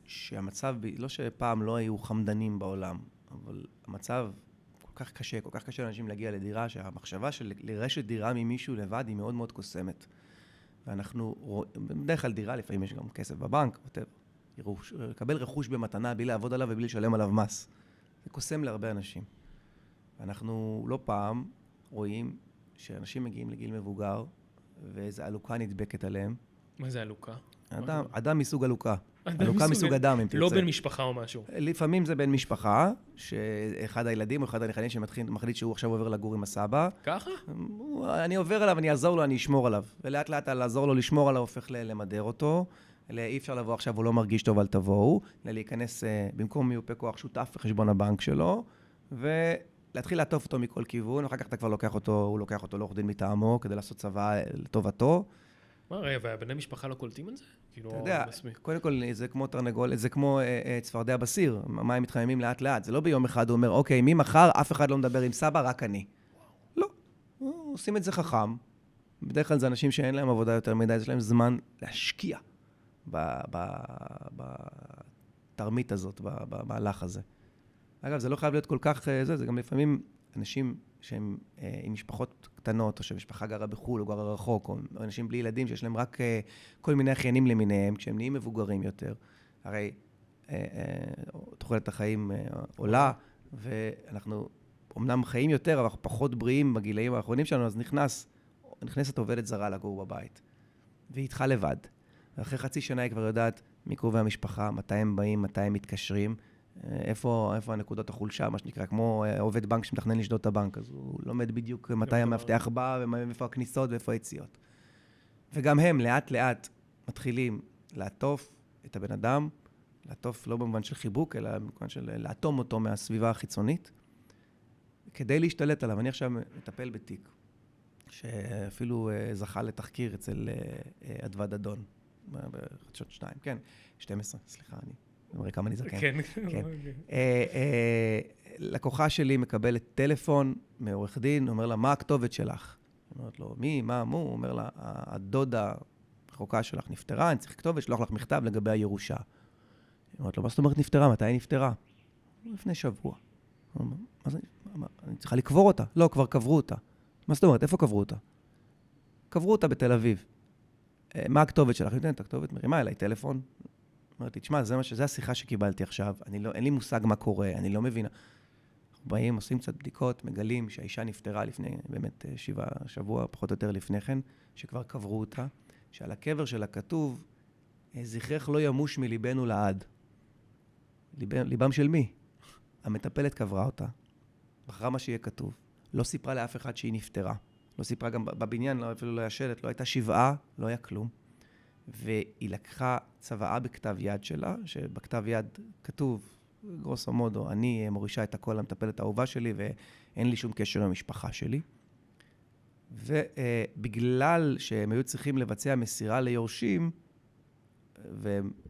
S2: שהמצב, לא שפעם לא היו חמדנים בעולם, אבל המצב כל כך קשה לאנשים להגיע לדירה, שהמחשבה של לרשת דירה ממישהו לבד היא מאוד מאוד קוסמת. ואנחנו, בדרך כלל דירה, לפעמים יש גם כסף בבנק, לקבל רכוש במתנה בלי לעבוד עליו ובלי לשלם עליו מס. זה קוסם להרבה אנשים. אנחנו לא פעם רואים שאנשים מגיעים לגיל מבוגר, ואיזו עלוקה נדבקת עליהם.
S1: מה זה עלוקה?
S2: אדם מסוג עלוקה. עלוקה מסוג אדם, אם תרצה.
S1: לא בן משפחה או משהו.
S2: לפעמים זה בן משפחה, שאחד הילדים או אחד הנכדים שמחליט שהוא עכשיו עובר לגור עם הסבא.
S1: ככה?
S2: אני עובר עליו, אני אעזור לו, אני אשמור עליו. ולאט לאט לעזור לו לשמור עליו הופך למדר אותו. אי אפשר לבוא עכשיו, הוא לא מרגיש טוב, אל תבואו. להיכנס במקום מיופה כוח שותף לחשבון הבנק שלו, ולהתחיל לעטוף אותו מכל כיוון, ואחר כך אתה כבר הוא לוקח אותו לעורך דין מטעמו, כדי לעשות צבא לטובתו.
S1: מה, והבני משפחה לא קולטים את זה?
S2: אתה יודע, קודם כל זה כמו תרנגול, זה כמו צפרדע בסיר, מה הם מתחממים לאט לאט. זה לא ביום אחד הוא אומר, אוקיי, ממחר אף אחד לא מדבר עם סבא, רק אני. לא, עושים את זה חכם. בדרך כלל זה אנשים שאין להם עבודה יותר מדי, יש להם זמן להשקיע בתרמית הזאת, במהלך הזה. אגב, זה לא חייב להיות כל כך זה גם לפעמים אנשים שהם עם משפחות קטנות, או שמשפחה גרה בחול, או גרה רחוק, או אנשים בלי ילדים שיש להם רק כל מיני אחיינים למיניהם, כשהם נהיים מבוגרים יותר. הרי תוחלת החיים עולה, ואנחנו אומנם חיים יותר, אבל אנחנו פחות בריאים בגילאים האחרונים שלנו, אז נכנסת עובדת זרה לגור בבית. והיא איתך לבד. ואחרי חצי שנה היא כבר יודעת מי קרובי המשפחה, מתי הם באים, מתי הם מתקשרים, איפה הנקודות החולשה, מה שנקרא, כמו עובד בנק שמתכנן לשדוד את הבנק, אז הוא לומד בדיוק מתי המאבטח בא, ואיפה הכניסות ואיפה היציאות. וגם הם לאט לאט מתחילים לעטוף את הבן אדם, לעטוף לא במובן של חיבוק, אלא במובן של לאטום אותו מהסביבה החיצונית, כדי להשתלט עליו. אני עכשיו מטפל בתיק, שאפילו זכה לתחקיר אצל אדוה דדון, בחדשות 2, כן, 12, סליחה, אני אומר כמה אני זקן.
S1: כן.
S2: לקוחה שלי מקבלת טלפון מעורך דין, אומר לה, מה הכתובת שלך? אומרת לו, מי, מה, מו? הוא אומר לה, הדודה הרחוקה שלך נפטרה, אני צריך כתובת, שלוח לך מכתב לגבי הירושה. אומרת לו, מה זאת אומרת נפטרה? מתי היא נפטרה? לפני שבוע. אני צריכה לקבור אותה. לא, כבר קברו אותה. מה זאת אומרת? איפה קברו אותה? קברו אותה בתל אביב. מה הכתובת שלך? אני נותנת את הכתובת, מרימה אליי טלפון. אמרתי, תשמע, זה השיחה שקיבלתי עכשיו. אין לי מושג מה קורה, אני לא מבינה. אנחנו באים, עושים קצת בדיקות, מגלים שהאישה נפטרה לפני, באמת 7 שבוע, פחות או יותר לפני כן, שכבר קברו אותה, שעל הקבר שלה כתוב, זכרך לא ימוש מליבנו לעד. ליבם של מי? המטפלת קברה אותה, בחרה מה שיהיה כתוב. לא סיפרה לאף אחד שהיא נפטרה. לא סיפרה גם בבניין, אפילו לא היה שלט, לא הייתה שבעה, לא היה כלום. והיא לקחה צוואה בכתב יד שלה, שבכתב יד כתוב, גרוסו מודו, אני מורישה את הכל למטפלת האהובה שלי, ואין לי שום קשר עם המשפחה שלי. ובגלל שהם היו צריכים לבצע מסירה ליורשים,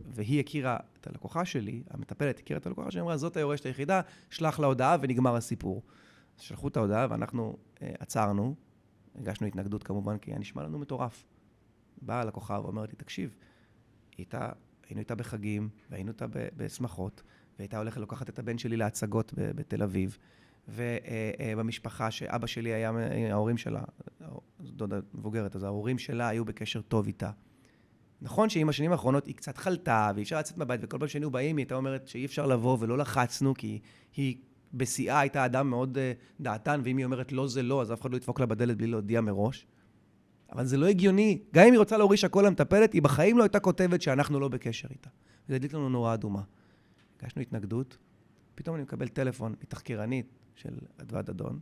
S2: והיא הכירה את הלקוחה שלי, המטפלת הכירה את הלקוחה שלי, אמרה, זאת היורשת היחידה, שלח לה הודעה ונגמר הסיפור. אז שלחו את ההודעה ואנחנו עצרנו, הגשנו התנגדות כמובן, כי היה נשמע לנו מטורף. באה הלקוחה ואומרת לי, תקשיב, היינו איתה בחגים, והיינו איתה בשמחות, והייתה הולכת לוקחת את הבן שלי להצגות בתל אביב, ובמשפחה שאבא שלי היה, ההורים שלה, דודה מבוגרת, אז ההורים שלה היו בקשר טוב איתה. נכון שעם השנים האחרונות היא קצת חלתה, ואי אפשר לצאת מהבית, וכל פעם שהיינו באים, היא הייתה אומרת שאי אפשר לבוא ולא לחצנו, כי היא בשיאה הייתה אדם מאוד דעתן, ואם היא אומרת לא זה לא, אז אף אחד לא ידפוק לה בדלת בלי להודיע מראש. אבל זה לא הגיוני. גם אם היא רוצה להוריש הכל למטפלת, היא בחיים לא הייתה כותבת שאנחנו לא בקשר איתה. וזה הדליק לנו נורא אדומה. הגשנו התנגדות, פתאום אני מקבל טלפון מתחקירנית של אדוה דדון,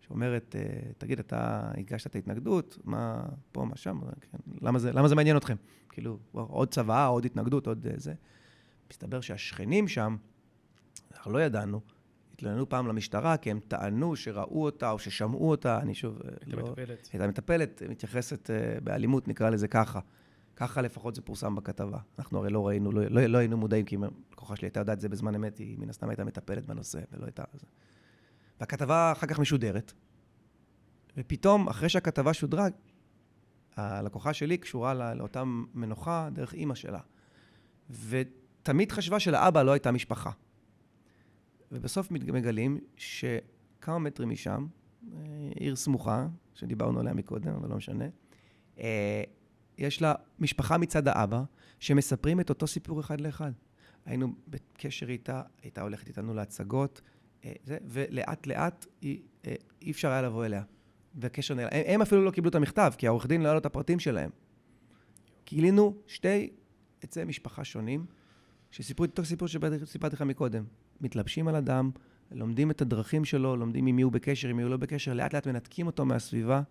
S2: שאומרת, תגיד, אתה הגשת את ההתנגדות, מה פה, מה שם? למה זה מעניין אתכם? כאילו, עוד צבא, עוד התנגדות, עוד זה. מסתבר שהשכנים שם, אנחנו לא ידענו, התלוננו פעם למשטרה, כי הם טענו שראו אותה או ששמעו אותה, אני שוב... את המטפלת מתייחסת באלימות, נקרא לזה ככה. ככה לפחות זה פורסם בכתבה. אנחנו הרי לא ראינו, לא היינו מודעים, כי הכוחה שלי הייתה יודעת את זה בזמן אמת, היא מן הסתם הייתה מטפלת בנושא, ולא הייתה... והכתבה אחר כך משודרת, ופתאום, אחרי שהכתבה שודרה, הלקוחה שלי קשורה לאותה מנוחה דרך אמא שלה. ותמיד חשבה שלאבא לא הייתה משפחה. ובסוף מגלים שכמה מטרים משם, עיר סמוכה, שדיברנו עליה מקודם, אבל לא משנה, יש לה משפחה מצד האבא, שמספרים את אותו סיפור אחד לאחד. היינו בקשר איתה, הייתה הולכת איתנו להצגות, ולאט לאט אי אפשר היה לבוא אליה. והקשר נעלה. הם אפילו לא קיבלו את המכתב, כי העורך דין לא היה לו את הפרטים שלהם. גילינו שתי עצי משפחה שונים, שסיפרו את אותו סיפור שסיפרתי לך מקודם. מתלבשים על אדם, לומדים את הדרכים שלו, לומדים עם מי הוא בקשר, עם מי הוא לא בקשר, לאט לאט מנתקים אותו מהסביבה.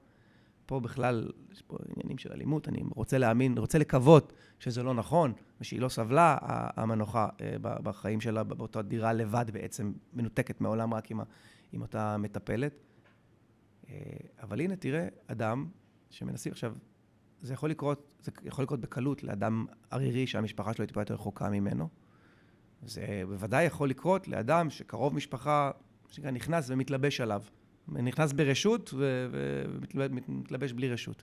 S2: פה בכלל, יש פה עניינים של אלימות, אני רוצה להאמין, רוצה לקוות שזה לא נכון, ושהיא לא סבלה, המנוחה בחיים שלה, באותה דירה לבד בעצם, מנותקת מעולם רק עם אותה מטפלת. אבל הנה, תראה, אדם שמנסים עכשיו, זה יכול לקרות בקלות לאדם ערירי שהמשפחה שלו טיפה יותר רחוקה ממנו. זה בוודאי יכול לקרות לאדם שקרוב משפחה, שגם נכנס ומתלבש עליו. נכנס ברשות ומתלבש בלי רשות.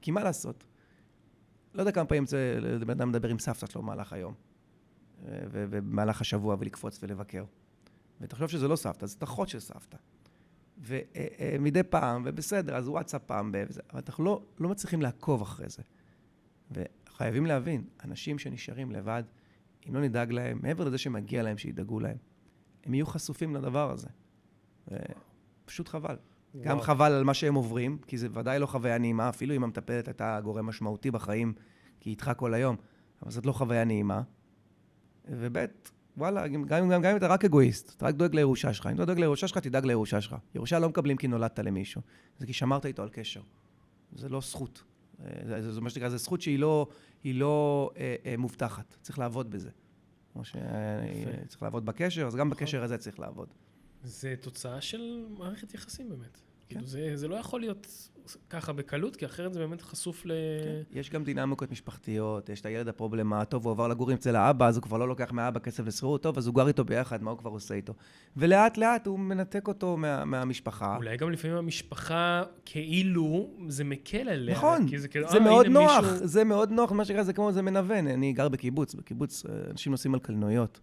S2: כי מה לעשות? לא יודע כמה פעמים זה אדם מדבר עם סבתא שלו במהלך היום, ובמהלך השבוע ולקפוץ ולבקר. ותחשוב שזה לא סבתא, זה אחות של סבתא. ומדי פעם, ובסדר, אז וואטסאפ פעם, אבל אנחנו לא מצליחים לעקוב אחרי זה. וחייבים להבין, אנשים שנשארים לבד, אם לא נדאג להם, מעבר לזה שמגיע להם שידאגו להם, הם יהיו חשופים לדבר הזה. פשוט חבל. גם חבל על מה שהם עוברים, כי זה ודאי לא חוויה נעימה, אפילו אם המטפלת הייתה גורם משמעותי בחיים, כי היא איתך כל היום, אבל זאת לא חוויה נעימה. ובית, וואלה, גם אם אתה רק אגואיסט, אתה רק דואג לירושה שלך. אם אתה דואג לירושה שלך, תדאג לירושה שלך. ירושה לא מקבלים כי נולדת למישהו. זה כי שמרת איתו על קשר. זה לא זכות. זה מה שנקרא, זה זכות שהיא לא מובטחת. צריך לעבוד בזה. כמו שצריך לעבוד בקשר, אז גם בקשר הזה צריך לעבוד.
S1: זה תוצאה של מערכת יחסים באמת. כאילו זה לא יכול להיות ככה בקלות, כי אחרת זה באמת חשוף
S2: יש גם דינמיקות משפחתיות, יש את הילד הפרובלמה, טוב, הוא עבר לגור אצל האבא, אז הוא כבר לא לוקח מהאבא כסף לשכירות, טוב, אז הוא גר איתו ביחד, מה הוא כבר עושה איתו? ולאט לאט הוא מנתק אותו מהמשפחה.
S1: אולי גם לפעמים המשפחה כאילו זה מקל עליה.
S2: נכון, זה מאוד נוח, זה מאוד נוח, מה שקרה זה כמו זה מנוון, אני גר בקיבוץ, אנשים נוסעים על קלנועיות.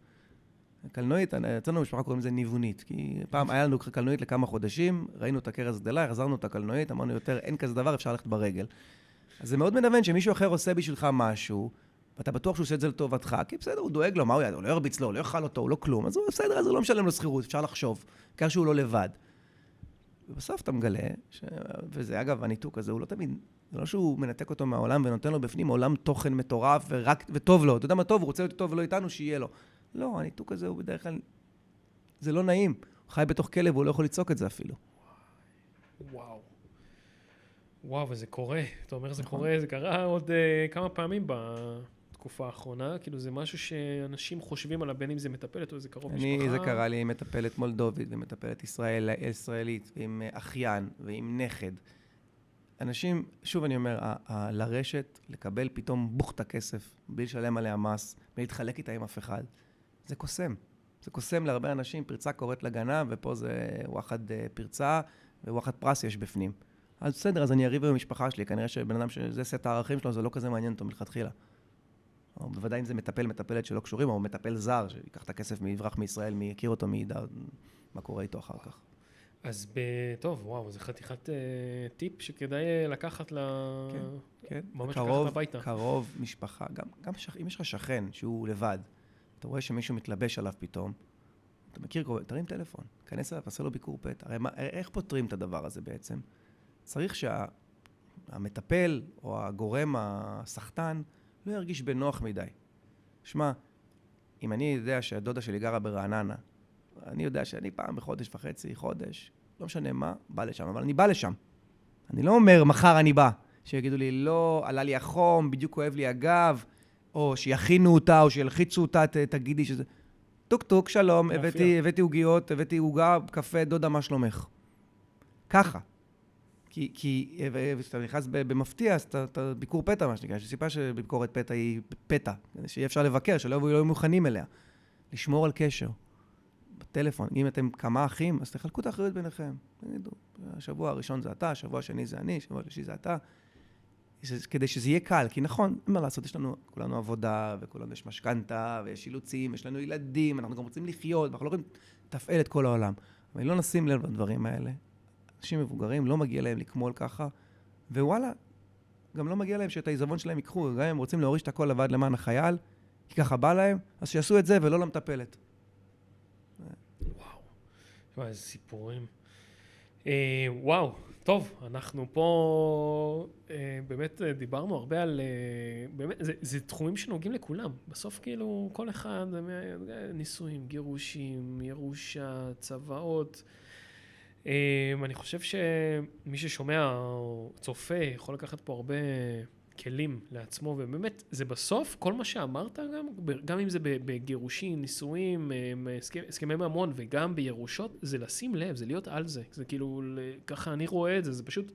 S2: קלנועית, אצלנו במשפחה קוראים לזה ניוונית, כי פעם היה לנו קלנועית לכמה חודשים, ראינו את הכרס גדלה, החזרנו את הקלנועית, אמרנו יותר, אין כזה דבר, אפשר ללכת ברגל. אז זה מאוד מנוון שמישהו אחר עושה בשבילך משהו, ואתה בטוח שהוא עושה את זה לטובתך, כי בסדר, הוא דואג לו, מה הוא יעד? הוא לא ירביץ לו, הוא לא יאכל אותו, הוא לא כלום, אז הוא בסדר, אז הוא לא משלם לו שכירות, אפשר לחשוב, כך שהוא לא לבד. ובסוף אתה מגלה, וזה אגב, הניתוק הזה, הוא לא תמיד, זה לא שהוא מנתק אותו מהעולם ונותן לו בפנים עולם תוכן מטורף וטוב לו. אתה יודע מה טוב? הוא רוצה להיות טוב ולא איתנו, שיהיה לו. לא, הניתוק הזה הוא בדרך כלל, זה לא נעים. הוא חי בתוך כלב, הוא לא יכול לצעוק את זה אפילו.
S1: וואו. וואו, וזה קורה. אתה אומר, זה קורה, זה קרה עוד כמה פעמים בתקופה האחרונה. כאילו, זה משהו שאנשים חושבים עליו, בין אם זה מטפלת או זה קרוב משפחה.
S2: זה קרה לי עם מטפלת מולדובית ומטפלת ישראלית, ועם אחיין ועם נכד. אנשים, שוב אני אומר, לרשת, לקבל פתאום בוכת הכסף, בלי לשלם עליה מס, בלי להתחלק איתה עם אף אחד, זה קוסם. זה קוסם להרבה אנשים, פרצה קוראת לגנב, ופה זה וואחד פרצה, וואחד פרס יש בפנים. אז בסדר, אז אני אריב עם המשפחה שלי, כנראה שבן אדם שזה סט הערכים שלו, זה לא כזה מעניין אותו מלכתחילה. או בוודאי אם זה מטפלת שלא קשורים, או מטפל זר, שיקח את הכסף מיברח מישראל, מי יכיר אותו, מי ידע מה קורה איתו אחר כך.
S1: אז טוב, וואו, זה חתיכת טיפ שכדאי לקחת
S2: כן,
S1: ממש לקחת הביתה.
S2: קרוב, משפחה, גם אם יש לך שכן שהוא לבד, אתה רואה שמישהו מתלבש עליו פתאום, אתה מכיר, תרים טלפון, כנס אליו, תעשה לו ביקור פתע. הרי איך פותרים את הדבר הזה בעצם? צריך שהמטפל או הגורם הסחטן לא ירגיש בנוח מדי. שמע, אם אני יודע שהדודה שלי גרה ברעננה, אני יודע שאני פעם בחודש וחצי, חודש, לא משנה מה, בא לשם, אבל אני בא לשם. אני לא אומר, מחר אני בא. שיגידו לי, לא, עלה לי החום, בדיוק כואב לי הגב, או שיכינו אותה, או שילחיצו אותה, תגידי שזה... טוק טוק, שלום, הבאתי עוגיות, הבאתי עוגה, קפה, דודה, מה שלומך? ככה. כי כשאתה נכנס במפתיע, אז אתה ביקור פתע, מה שנקרא, שסיפה שביקורת פתע היא פתע, שיהיה אפשר לבקר, שלא יהיו מוכנים אליה. לשמור על קשר. בטלפון, אם אתם כמה אחים, אז תחלקו את האחריות ביניכם. תגידו, השבוע הראשון זה אתה, השבוע השני זה אני, השבוע השלישי זה אתה. כדי שזה יהיה קל, כי נכון, מה לעשות, יש לנו, כולנו עבודה, וכולנו יש משכנתה, ויש אילוצים, יש לנו ילדים, אנחנו גם רוצים לחיות, ואנחנו לא יכולים לתפעל את כל העולם. אבל לא נשים לב לדברים האלה. אנשים מבוגרים, לא מגיע להם לקמול ככה, ווואלה, גם לא מגיע להם שאת העיזבון שלהם ייקחו, גם הם רוצים להוריש את הכל לבד למען החייל, כי ככה בא להם, אז שיעשו את זה ולא למטפלת.
S1: וואו, איזה סיפורים. וואו, טוב, אנחנו פה באמת דיברנו הרבה על... באמת, זה תחומים שנוגעים לכולם. בסוף כאילו כל אחד, נישואים, גירושים, ירושה, צוואות. אני חושב שמי ששומע או צופה יכול לקחת פה הרבה כלים לעצמו, ובאמת זה בסוף כל מה שאמרת גם אם זה בגירושים, נישואים, הסכמי ממון וגם בירושות, זה לשים לב, זה להיות על זה. זה כאילו, ככה אני רואה את זה, זה פשוט,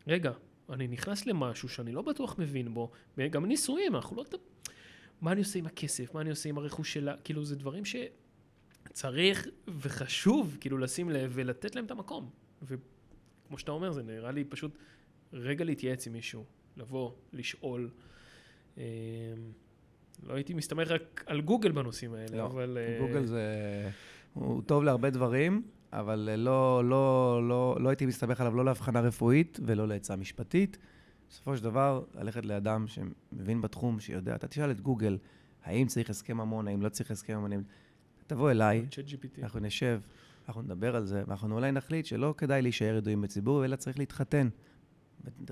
S1: רגע, אני נכנס למשהו שאני לא בטוח מבין בו, וגם נישואים, אנחנו לא... מה אני עושה עם הכסף? מה אני עושה עם הרכוש שלה? כאילו, זה דברים שצריך וחשוב כאילו לשים לב ולתת להם את המקום. וכמו שאתה אומר, זה נראה לי פשוט רגע להתייעץ עם מישהו. לבוא, לשאול. לא הייתי מסתמך רק על גוגל בנושאים האלה,
S2: לא,
S1: אבל...
S2: גוגל הוא טוב להרבה דברים, אבל לא הייתי מסתמך עליו לא להבחנה רפואית ולא לעצה משפטית. בסופו של דבר, ללכת לאדם שמבין בתחום, שיודע, אתה תשאל את גוגל, האם צריך הסכם ממון, האם לא צריך הסכם ממון, תבוא אליי, אנחנו נשב, אנחנו נדבר על זה, ואנחנו אולי נחליט שלא כדאי להישאר ידועים בציבור, אלא צריך להתחתן.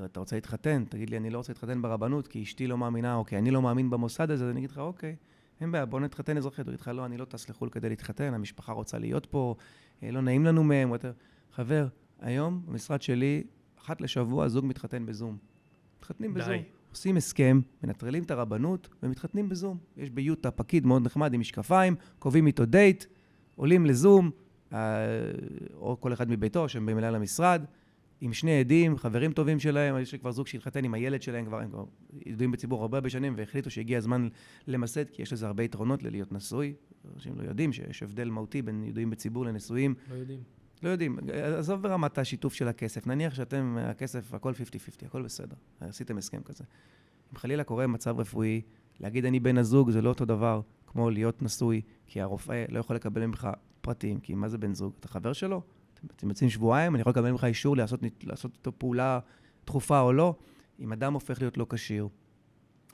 S2: אתה רוצה להתחתן, תגיד לי, אני לא רוצה להתחתן ברבנות, כי אשתי לא מאמינה, או כי אני לא מאמין במוסד הזה, אז אני אגיד לך, אוקיי, אין בעיה, בוא נתחתן אזרחית. הוא יגיד לך, לא, אני לא טס לחו"ל כדי להתחתן, המשפחה רוצה להיות פה, לא נעים לנו מהם. חבר, היום במשרד שלי, אחת לשבוע, זוג מתחתן בזום. מתחתנים בזום. עושים הסכם, מנטרלים את הרבנות, ומתחתנים בזום. יש ביוטה פקיד מאוד נחמד עם משקפיים, קובעים איתו דייט, עולים לזום, או כל אחד מביתו, שהם באים אליי למשרד, עם שני עדים, חברים טובים שלהם, יש כבר זוג שהתחתן עם הילד שלהם, הם כבר ידועים בציבור הרבה בשנים, והחליטו שהגיע הזמן למסד, כי יש לזה הרבה יתרונות ללהיות נשוי. אנשים לא יודעים שיש הבדל מהותי בין ידועים בציבור לנשואים. לא יודעים. עזוב ברמת השיתוף של הכסף. נניח שאתם, הכסף, הכל 50-50, הכל בסדר. עשיתם הסכם כזה. אם חלילה קורה מצב רפואי, להגיד אני בן הזוג, זה לא אותו דבר. כמו להיות נשוי, כי הרופא לא יכול לקבל ממך פרטים, כי מה זה בן זוג? אתה חבר שלו? אתם יוצאים שבועיים, אני יכול לקבל ממך אישור לעשות איתו פעולה דחופה או לא. אם אדם הופך להיות לא כשיר,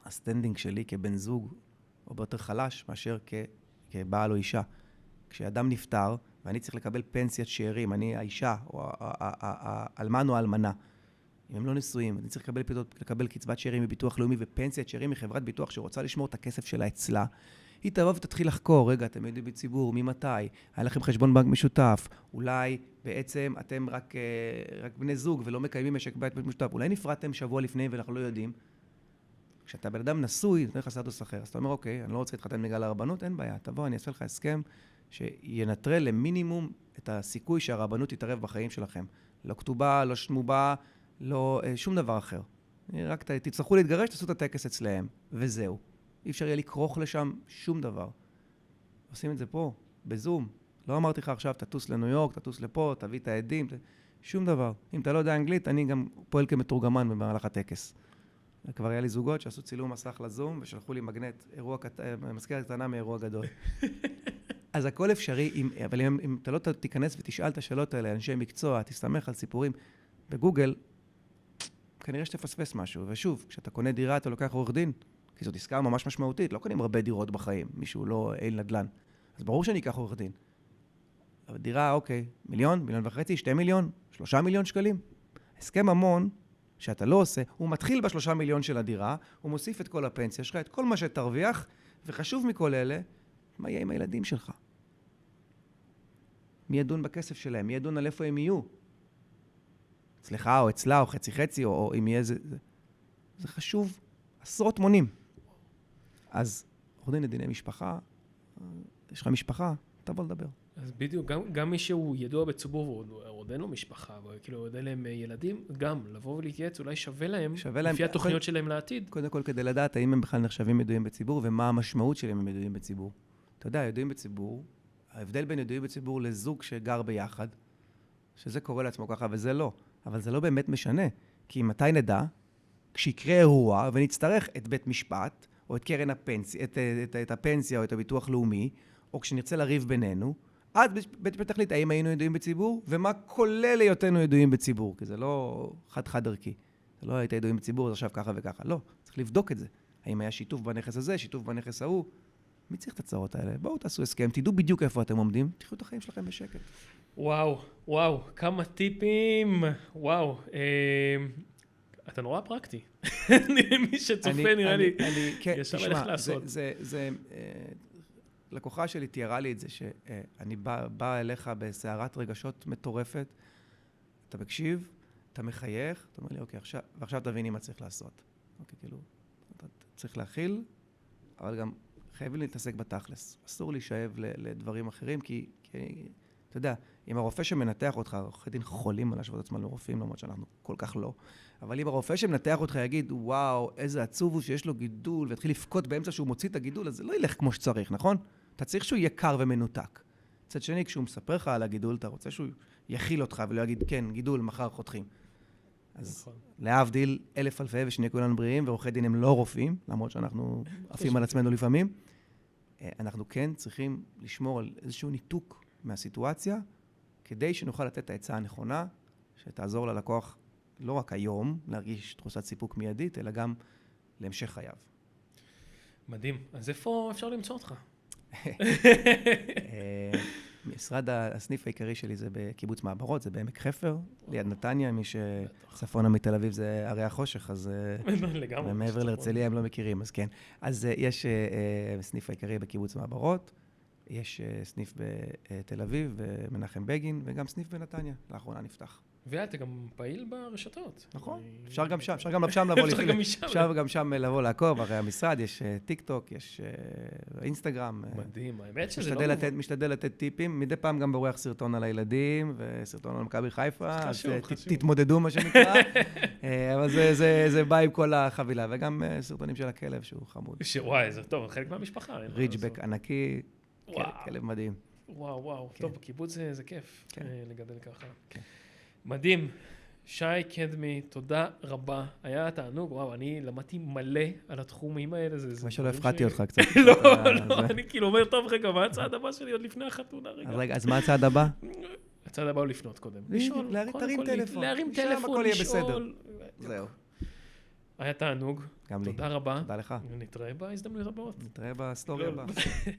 S2: הסטנדינג שלי כבן זוג הוא ביותר חלש מאשר כבעל או אישה. כשאדם נפטר, ואני צריך לקבל פנסיית שאירים, אני האישה, או האלמן או האלמנה, אם הם לא נשואים, אני צריך לקבל קצבת שאירים מביטוח לאומי ופנסיית שאירים מחברת ביטוח שרוצה לשמור את הכסף שלה אצלה. היא תבוא ותתחיל לחקור, רגע, אתם יודעים בציבור, ממתי? היה לכם חשבון בנק משותף, אולי בעצם אתם רק בני זוג ולא מקיימים משק בית משותף, אולי נפרדתם שבוע לפני ואנחנו לא יודעים. כשאתה בן אדם נשוי, זה לך סטטוס אחר, אז אתה אומר, אוקיי, אני לא רוצה להתחתן בגלל הרבנות, אין בעיה, תבוא, אני אעשה לך הסכם שינטרל למינימום את הסיכוי שהרבנות תתערב בחיים שלכם. לא כתובה, לא שמובה, לא שום דבר אחר. רק תצטרכו להתגרש, תעשו את הטקס אצלהם, וזהו. אי אפשר יהיה לקרוך לשם שום דבר. עושים את זה פה, בזום. לא אמרתי לך עכשיו, תטוס לניו יורק, תטוס לפה, תביא את העדים, שום דבר. אם אתה לא יודע אנגלית, אני גם פועל כמתורגמן במהלך הטקס. כבר היה לי זוגות שעשו צילום מסך לזום, ושלחו לי מגנט, מזכרת קטנה מאירוע גדול. אז הכל אפשרי, אבל אם אתה לא תיכנס ותשאל את השאלות האלה, אנשי מקצוע, תסתמך על סיפורים בגוגל, כנראה שתפספס משהו. ושוב, כשאתה קונה דירה, אתה לוקח עורך דין, כי זאת עסקה ממש משמעותית, לא קונים הרבה דירות בחיים, מישהו לא איל נדל"ן. אז ברור שאני אקח עורך דין. אבל דירה, אוקיי, 1,000,000, 1,500,000, 2 מיליון, 3 מיליון שקלים. הסכם ממון שאתה לא עושה, הוא מתחיל ב3 מיליון של הדירה, הוא מוסיף את כל הפנסיה שלך, את כל מה שתרוויח, וחשוב מכל אלה, מה יהיה עם הילדים שלך? מי ידון בכסף שלהם? מי ידון על איפה הם יהיו? אצלך או אצלה או חצי, או אם יהיה זה חשוב עשרות מונים. אז עורך דין לדיני משפחה, יש לך משפחה, תבוא לדבר.
S1: אז בדיוק, גם מי שהוא ידוע בציבור, ועוד אין לו משפחה, כאילו עוד אין להם ילדים, גם לבוא ולהתייעץ, אולי שווה להם, לפי התוכניות שלהם לעתיד.
S2: קודם כל, כדי לדעת האם הם בכלל נחשבים ידועים בציבור, ומה המשמעות שלהם הם ידועים בציבור. אתה יודע, ידועים בציבור, ההבדל בין ידועים בציבור לזוג שגר ביחד, שזה קורה לעצמו ככה וזה לא, אבל זה לא באמת משנה, כי מתי נדע, כשיקרה אירוע ונצטרך את בית משפט, או את קרן הפנסיה, את הפנסיה או את הביטוח לאומי, או כשנרצה לריב בינינו, אז בית משפט תחליט האם היינו ידועים בציבור, ומה כולל היותנו ידועים בציבור, כי זה לא חד ערכי. זה לא היית ידועים בציבור, אז עכשיו ככה וככה. לא, צריך לבדוק את זה. האם היה שיתוף בנכס הזה, שיתוף בנכס ההוא. מי צריך את הצעות האלה? בואו תעשו הסכם, תדעו בדיוק איפה אתם עומדים, תחיו את החיים שלכם בשקט.
S1: וואו, כמה טיפים, וואו. אתה נורא פרקטי. מי שצופה נראה לי, ישר הלך לעשות.
S2: לקוחה שלי תיארה לי את זה, שאני בא אליך בסערת רגשות מטורפת, אתה מקשיב, אתה מחייך, אתה אומר לי, אוקיי, ועכשיו תביני מה צריך לעשות. אוקיי, כאילו, אתה צריך להכיל, אבל גם חייבים להתעסק בתכלס. אסור להישאב לדברים אחרים, כי אתה יודע, אם הרופא שמנתח אותך, עורכי דין חולים על להשוות עצמם לרופאים, למרות שאנחנו כל כך לא, אבל אם הרופא שמנתח אותך יגיד, וואו, איזה עצוב הוא שיש לו גידול, ויתחיל לפקוט באמצע שהוא מוציא את הגידול, אז זה לא ילך כמו שצריך, נכון? אתה צריך שהוא יהיה קר ומנותק. מצד שני, כשהוא מספר לך על הגידול, אתה רוצה שהוא יכיל אותך ולא יגיד, כן, גידול, מחר חותכים. אז להבדיל, אלף אלפי ושני כולנו בריאים, ועורכי דין הם לא רופאים, למרות שאנחנו עפים על עצמנו לפעמים. אנחנו כן צריכים לשמור על איזשהו ניתוק מהסיטואציה, כדי שנוכל לתת את העצה הנכונה, שתעזור ללקוח לא רק היום להרגיש תחושת סיפוק מיידית, אלא גם להמשך חייו.
S1: מדהים. אז איפה אפשר למצוא אותך?
S2: משרד הסניף העיקרי שלי זה בקיבוץ מעברות, זה בעמק חפר, ליד נתניה, מי שצפונה מתל אביב זה ערי החושך, אז מעבר להרצליה הם לא מכירים, אז כן. אז יש סניף העיקרי בקיבוץ מעברות, יש סניף בתל אביב, במנחם בגין, וגם סניף בנתניה, לאחרונה נפתח.
S1: ואתה גם פעיל ברשתות.
S2: נכון, אפשר גם שם, אפשר גם שם לבוא לעקוב, הרי המשרד, יש טיק טוק, יש אינסטגרם.
S1: מדהים, האמת שזה לא...
S2: משתדל לתת טיפים, מדי פעם גם ברוח סרטון על הילדים, וסרטון על מכבי חיפה, אז תתמודדו מה שנקרא, אבל זה בא עם כל החבילה, וגם סרטונים של הכלב שהוא חמוד.
S1: וואי, זה טוב, חלק מהמשפחה.
S2: ריג'בק ענקי, כלב מדהים.
S1: וואו, טוב, בקיבוץ זה כיף לגדל ככה. מדהים. שי קדמי, תודה רבה. היה תענוג, וואו, אני למדתי מלא על התחומים האלה.
S2: מה שלא הפחדתי אותך קצת.
S1: לא, אני כאילו אומר, טוב, רגע, מה הצעד הבא שלי עוד לפני החתונה, רגע?
S2: אז רגע, אז מה הצעד הבא?
S1: הצעד הבא הוא לפנות קודם.
S2: להרים טלפון.
S1: להרים
S2: שם
S1: טלפון,
S2: הכל יהיה בסדר.
S1: לשאול.
S2: זהו.
S1: היה תענוג.
S2: גם לי.
S1: תודה רבה.
S2: תודה לך.
S1: נתראה בהזדמנויות הבאות.
S2: נתראה בסטורי הבא.